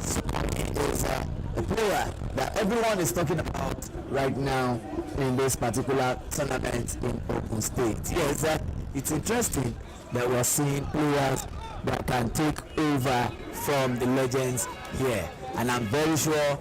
Is a player that everyone is talking about right now in this particular tournament in Ogun State. Yes, it's interesting that we're seeing players that can take over from the legends here, and I'm very sure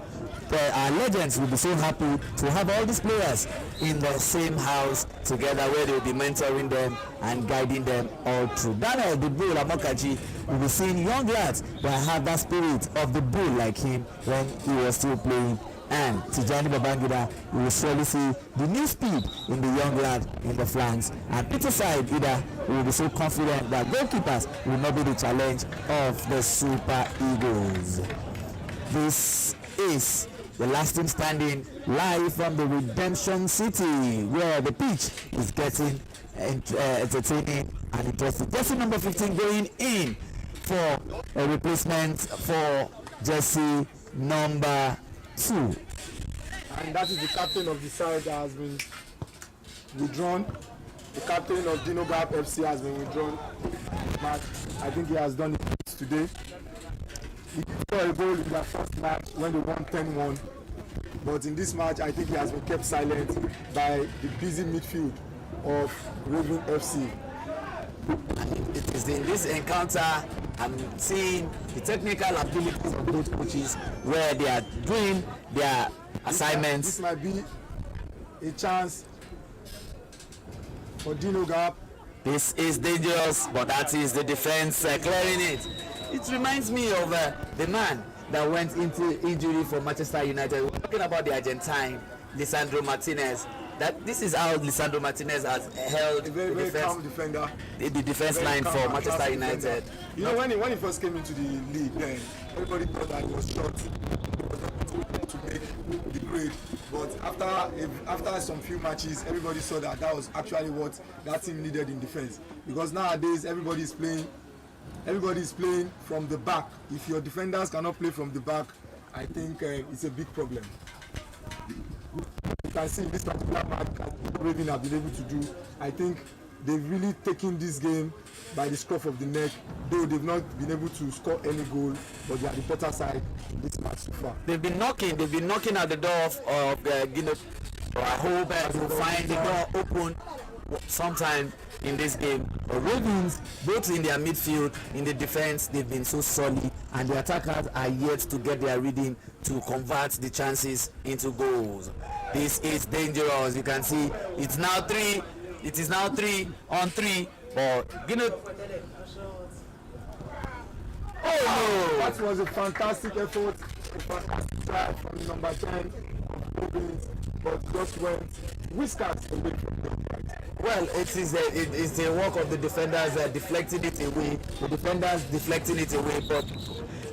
that our legends will be so happy to have all these players in the same house together, where they'll be mentoring them and guiding them all through. Daniel the Bull Amokachi will be seeing young lads that have that spirit of the bull like him when he was still playing. And Tijani Babangida, you will surely see the new speed in the young lad in the flanks. And Peter Side either will be so confident that goalkeepers will not be the challenge of the Super Eagles. This is the last team standing live from the Redemption City, where the pitch is getting entertaining and interesting. Jersey number 15 going in for a replacement for jersey number 2. And that is the captain of the side that has been withdrawn. The captain of Dino Gap FC has been withdrawn. Match. I think he has done it today. He scored a goal in their first match when they won 10-1. But in this match, I think he has been kept silent by the busy midfield of Raven FC. It is in this encounter I'm seeing the technical abilities of both coaches, where they are doing their assignments. This might be a chance for Dino Gap. This is dangerous, but that is the defense clearing it. It reminds me of the man that went into injury for Manchester United. We're talking about the Argentine, Lisandro Martinez. That this is how Lisandro Martinez has held A very, the very defense, calm defender. the defense Very line calm for and Manchester classy United. defender. You know, when he first came into the league, then everybody thought that he was short. He was not to make the grade. But after some few matches, everybody saw that that was actually what that team needed in defense. Because nowadays everybody is playing from the back. If your defenders cannot play from the back, I think it's a big problem. You can see in this particular match what Raven have been able to do. I think they've really taken this game by the scruff of the neck, though they've not been able to score any goal, but they are the better side in this match so far. They've been knocking at the door of Guinea. I hope to find the door open sometime in this game. The Ravens, both in their midfield, in the defense, they've been so solid, and the attackers are yet to get their reading to convert the chances into goals. This is dangerous. You can see it's now 3. It is now 3-on-3 for Guinea. Oh no! That was a fantastic effort, a fantastic try from number 10 of Ravens, but just went whiskers away from the upright. Well, it is the work of the defenders deflecting it away. The defenders deflecting it away, but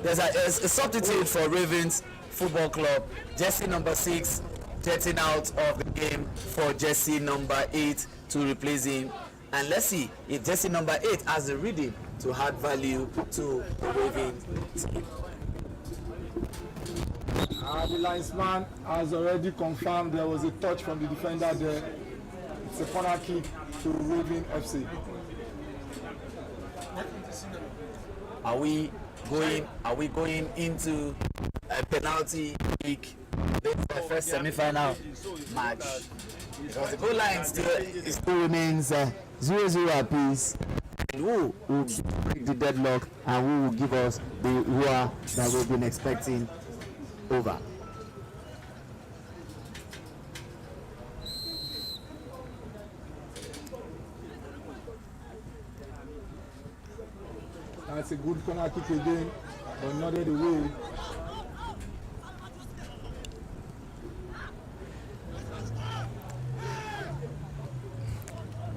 there's a substitute for Ravens Football Club. Jersey number 6 getting out of the game for jersey number 8 to replace him. And let's see if jersey number 8 has the reading to add value to the Ravens team. The linesman has already confirmed there was a touch from the defender there. It's a corner kick to Raven FC. Are we going into a penalty kick? This is the first semi-final match. Because the goal line still remains 0-0 apiece. And who will break the deadlock, and who will give us the roar that we've been expecting? Over. That's a good corner kick again, but nodded away.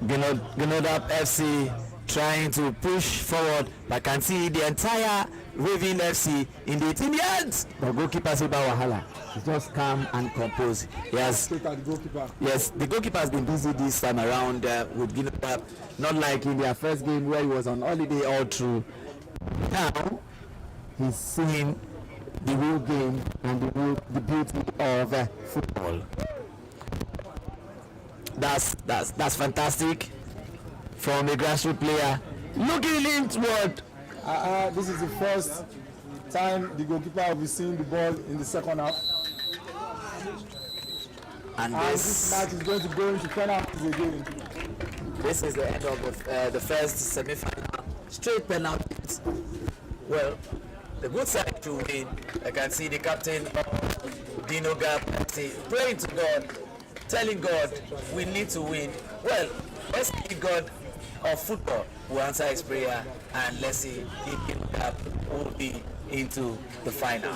Gnodap FC trying to push forward, but I can see the entire Raven FC in the end. The goalkeeper Seba Wahala is just calm and composed. Yes, the goalkeeper has been busy this time around with Gnodap, not like in their first game where he was on holiday all through. Now he's seeing the real game and the beauty of football. That's fantastic from a grassroots player looking inward. This is the first time the goalkeeper will be seeing the ball in the second half. And this match is going to go into penalties again. This is the end of the first semi-final. Straight penalties. Well, the good side to win. I can see the captain of Dino Gap praying to God, telling God we need to win. Well, let's see God of football will answer his prayer, and let's see if Dino Gap will be into the final.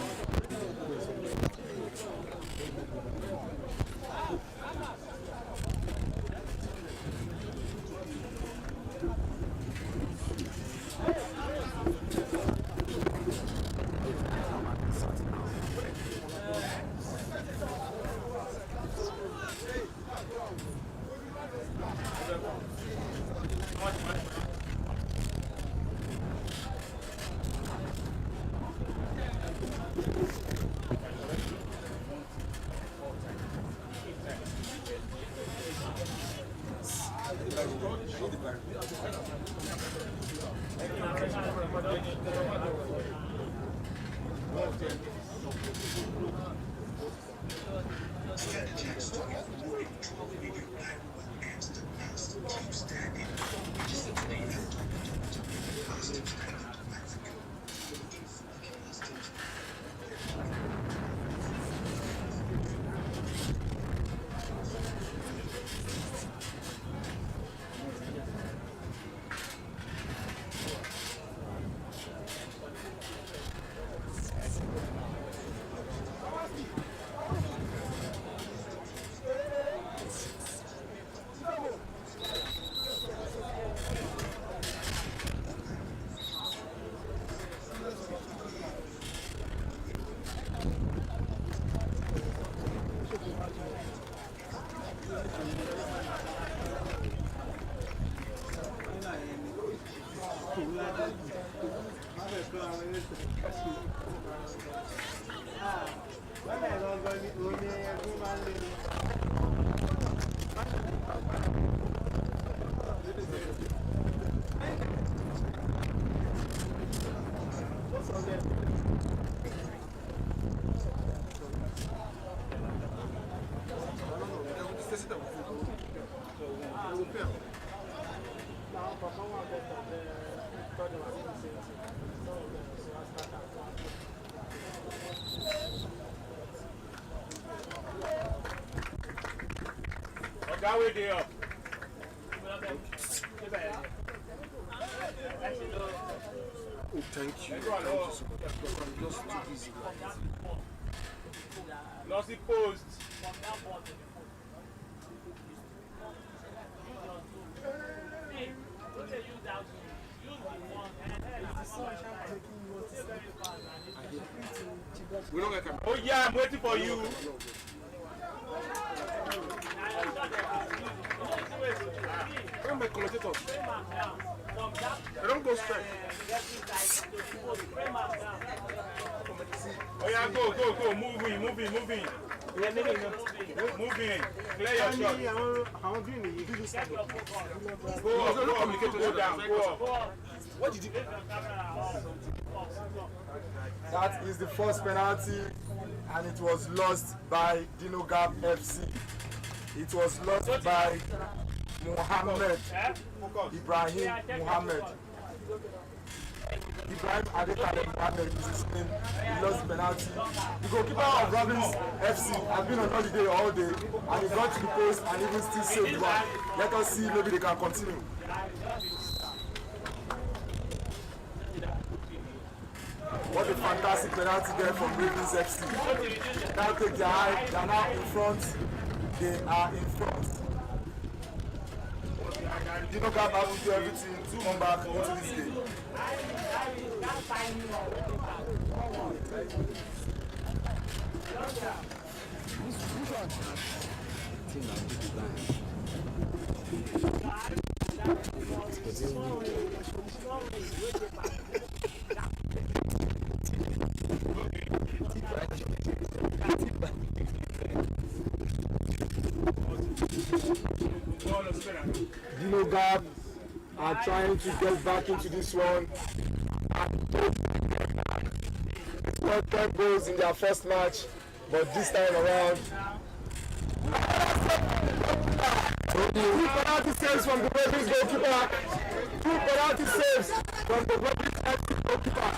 Thank you. Thank you so much. I'm just too busy. Lossy post. We don't get Oh yeah, I'm waiting for you. Where are my commentators? I don't go straight. Oh yeah, go. Move in. Move in. Clear your shot. How am doing it? You just Go down. Go up. What did you do? That is the first penalty, and it was lost by Dino Gap FC. It was lost by Muhammad Ibrahim Muhammad. Ibrahim Adekale Muhammad is his name. He lost the penalty. The goalkeeper of Robbins FC has been on holiday all day, and he got to the post and even still saved one. Let us see, maybe they can continue. What a fantastic penalty there from Ravens FC. Now take their eye, they are now in front. They are in front. Dino Gap has to do everything to come back into this game. Dino Gap are trying to get back into this one. They scored 10 goals in their first match, but this time around, two penalty saves from the Ravens goalkeeper. Two penalty saves from the Ravens goalkeeper.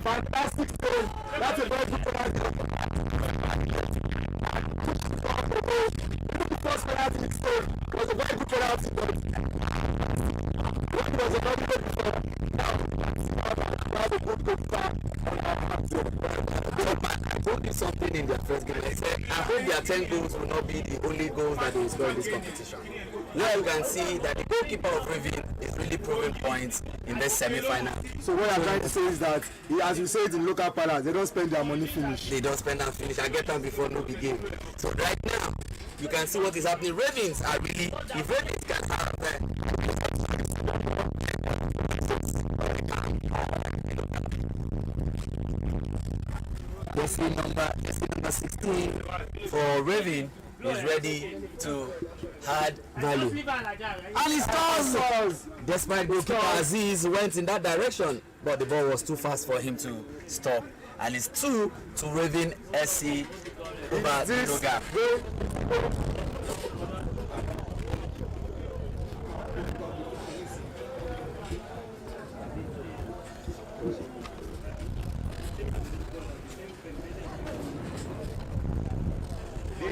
Fantastic save. That's a very good penalty. The first penalty save was a very good penalty, but it was a very good before. Now the good goalkeeper. I told you something in their first game. I said, I hope their 10 goals will not be the only goals that they will score in this competition. Now you can see that the goalkeeper of Raven is really proving points in this semi-final. So what I'm trying to say is that, as you say it in local palace, they don't spend their money finish. They don't spend and finish. I get them before no big game. So right now, you can see what is happening. Ravens are really, if Ravens can have number 16 for Raven is ready to add value. And he scores! Despite goalkeeper Aziz went in that direction, but the ball was too fast for him to stop. And it's 2 to Raven SC over Dino Gap.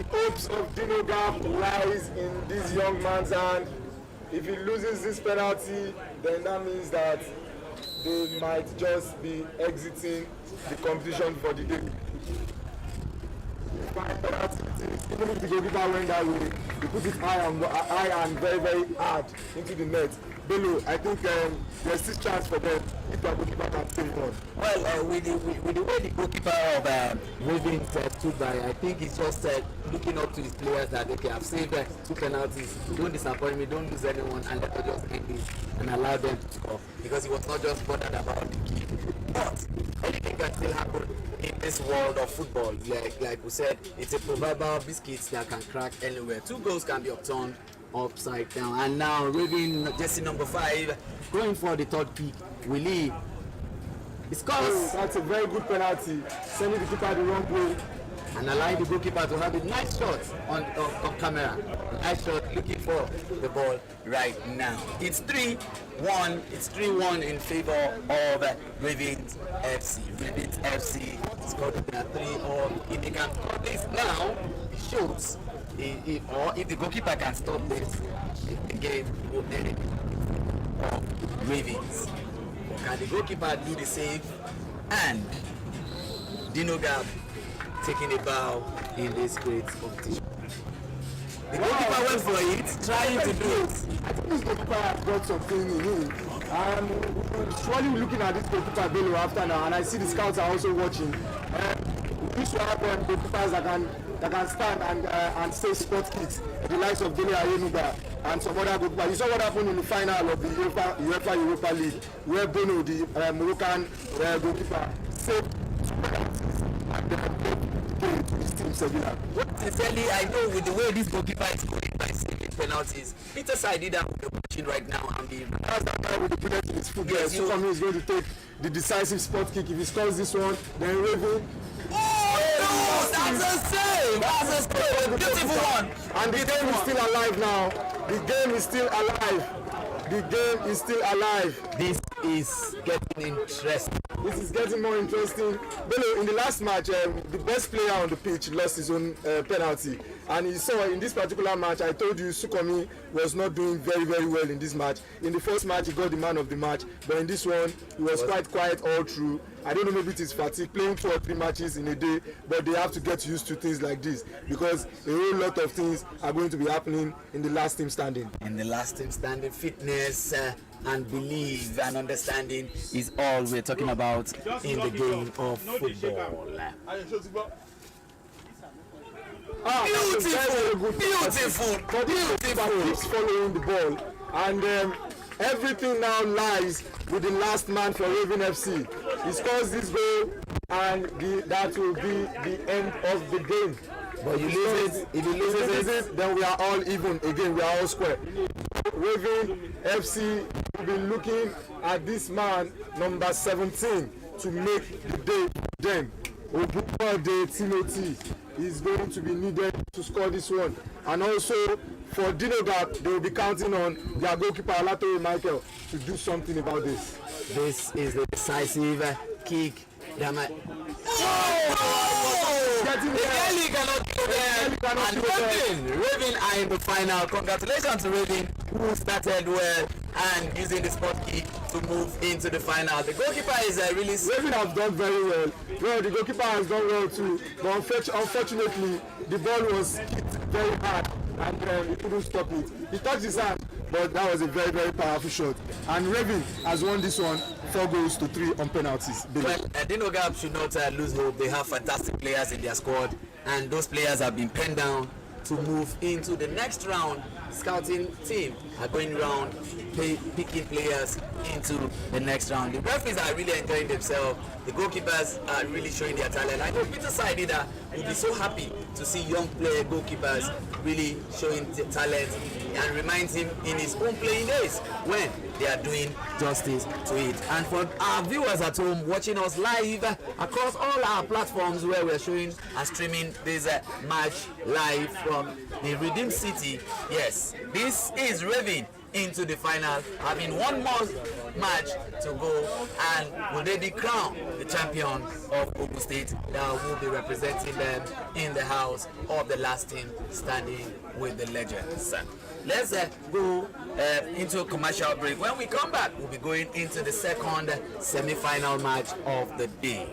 Hopes of Dino Gap lies in this young man's hand. If he loses this penalty, then that means that they might just be exiting the competition for the day. Even if the goalkeeper went that way, he put it high and very, very hard into the net. Bello, I think there's still chance for them if the goalkeeper can save one. Well, with the way the goalkeeper of Ravens stood by, I think he's just looking up to his players that okay, I've saved 2 penalties. Don't disappoint me, don't lose anyone, and let us just end this and allow them to score. Because he was not just bothered about the key. But anything can still happen in this world of football. Like we said, it's a proverbial biscuit that can crack anywhere. 2 goals can be upturned upside down, and now Raven jersey number 5 going for the 3rd pick. Willie scores. Oh, that's a very good penalty, sending the keeper the wrong way and allowing the goalkeeper to have a nice shot on camera. Nice shot, looking for the ball right now. It's 3-1. It's 3-1 in favor of Ravens FC. Ravens FC scored a 3, or if they can score this now, it shows. Or if the goalkeeper can stop this, the game will end of Ravens. Can the goalkeeper do the save? And Dino Gap taking a bow in this great competition. The goalkeeper went for it, trying to do it. I think this goalkeeper has got something in him. I'm surely looking at this goalkeeper Bello after now, and I see the scouts are also watching. We used to have goalkeepers that can stand and say spot kicks, the likes of Dele Ayenuga and some other goalkeepers. You saw what happened in the final of the UEFA Europa League, where Bono, the Moroccan goalkeeper, saved 2 penalties and then to his team Sevilla. Sincerely, I know with the way this goalkeeper is going by saving penalties, Peter Saidida will be watching right now and be. That's that guy with the bullet in his foot. Yes, so for me, he's going to take the decisive spot kick. If he scores this one, then Raven. Oh, that's a save! That's a save! Beautiful one! And the game is still alive now. The game is still alive. The game is still alive. This is getting interesting. This is getting more interesting. Bello, in the last match, the best player on the pitch lost his own penalty. And you saw in this particular match, I told you Sukomi was not doing very, very well in this match. In the first match, he got the man of the match. But in this one, he was quite quiet all through. I don't know, maybe it is fatigue, playing 2 or 3 matches in a day, but they have to get used to things like this because a whole lot of things are going to be happening in the last team standing. In the last team standing, fitness and belief and understanding is all we're talking about in the game of football. Beautiful. Keeps following the ball, and everything now lies with the last man for Raven FC. He scores this goal, and that will be the end of the game. But you lose it. If you lose it, then we are all even again. We are all square. Raven FC will be looking at this man, number 17, to make the day for them. Ogunbode Timothy is going to be needed to score this one. And also for Dino Gap, they will be counting on their goalkeeper Alatore Michael to do something about this. this is the decisive kick. That might. Kelly cannot kill them. And Raven are in the final. Congratulations to Raven, who started well and using the spot kick to move into the final. The goalkeeper is really. Raven have done very well. Well, the goalkeeper has done well too. But unfortunately, the ball was hit very hard and he couldn't stop it. He touched his hand, but that was a very, very powerful shot. And Raven has won this one 4-3 on penalties. Well, Dino Gap should not lose hope. They have fantastic players in their squad, and those players have been penned down to move into the next round. Scouting team are going around picking players into the next round. The referees are really enjoying themselves. The goalkeepers are really showing their talent. I know Peter Saidida will be so happy to see young player goalkeepers really showing the talent, and reminds him in his own playing days when they are doing justice to it. And for our viewers at home watching us live across all our platforms where we're showing and streaming this match live from the Redeemed City, yes, this is Raven into the final, having one more match to go, and will they be crowned the champion of Ogun State that will be representing them in the house of the last team standing with the legends. Let's go into a commercial break. When we come back, we'll be going into the second semi-final match of the day.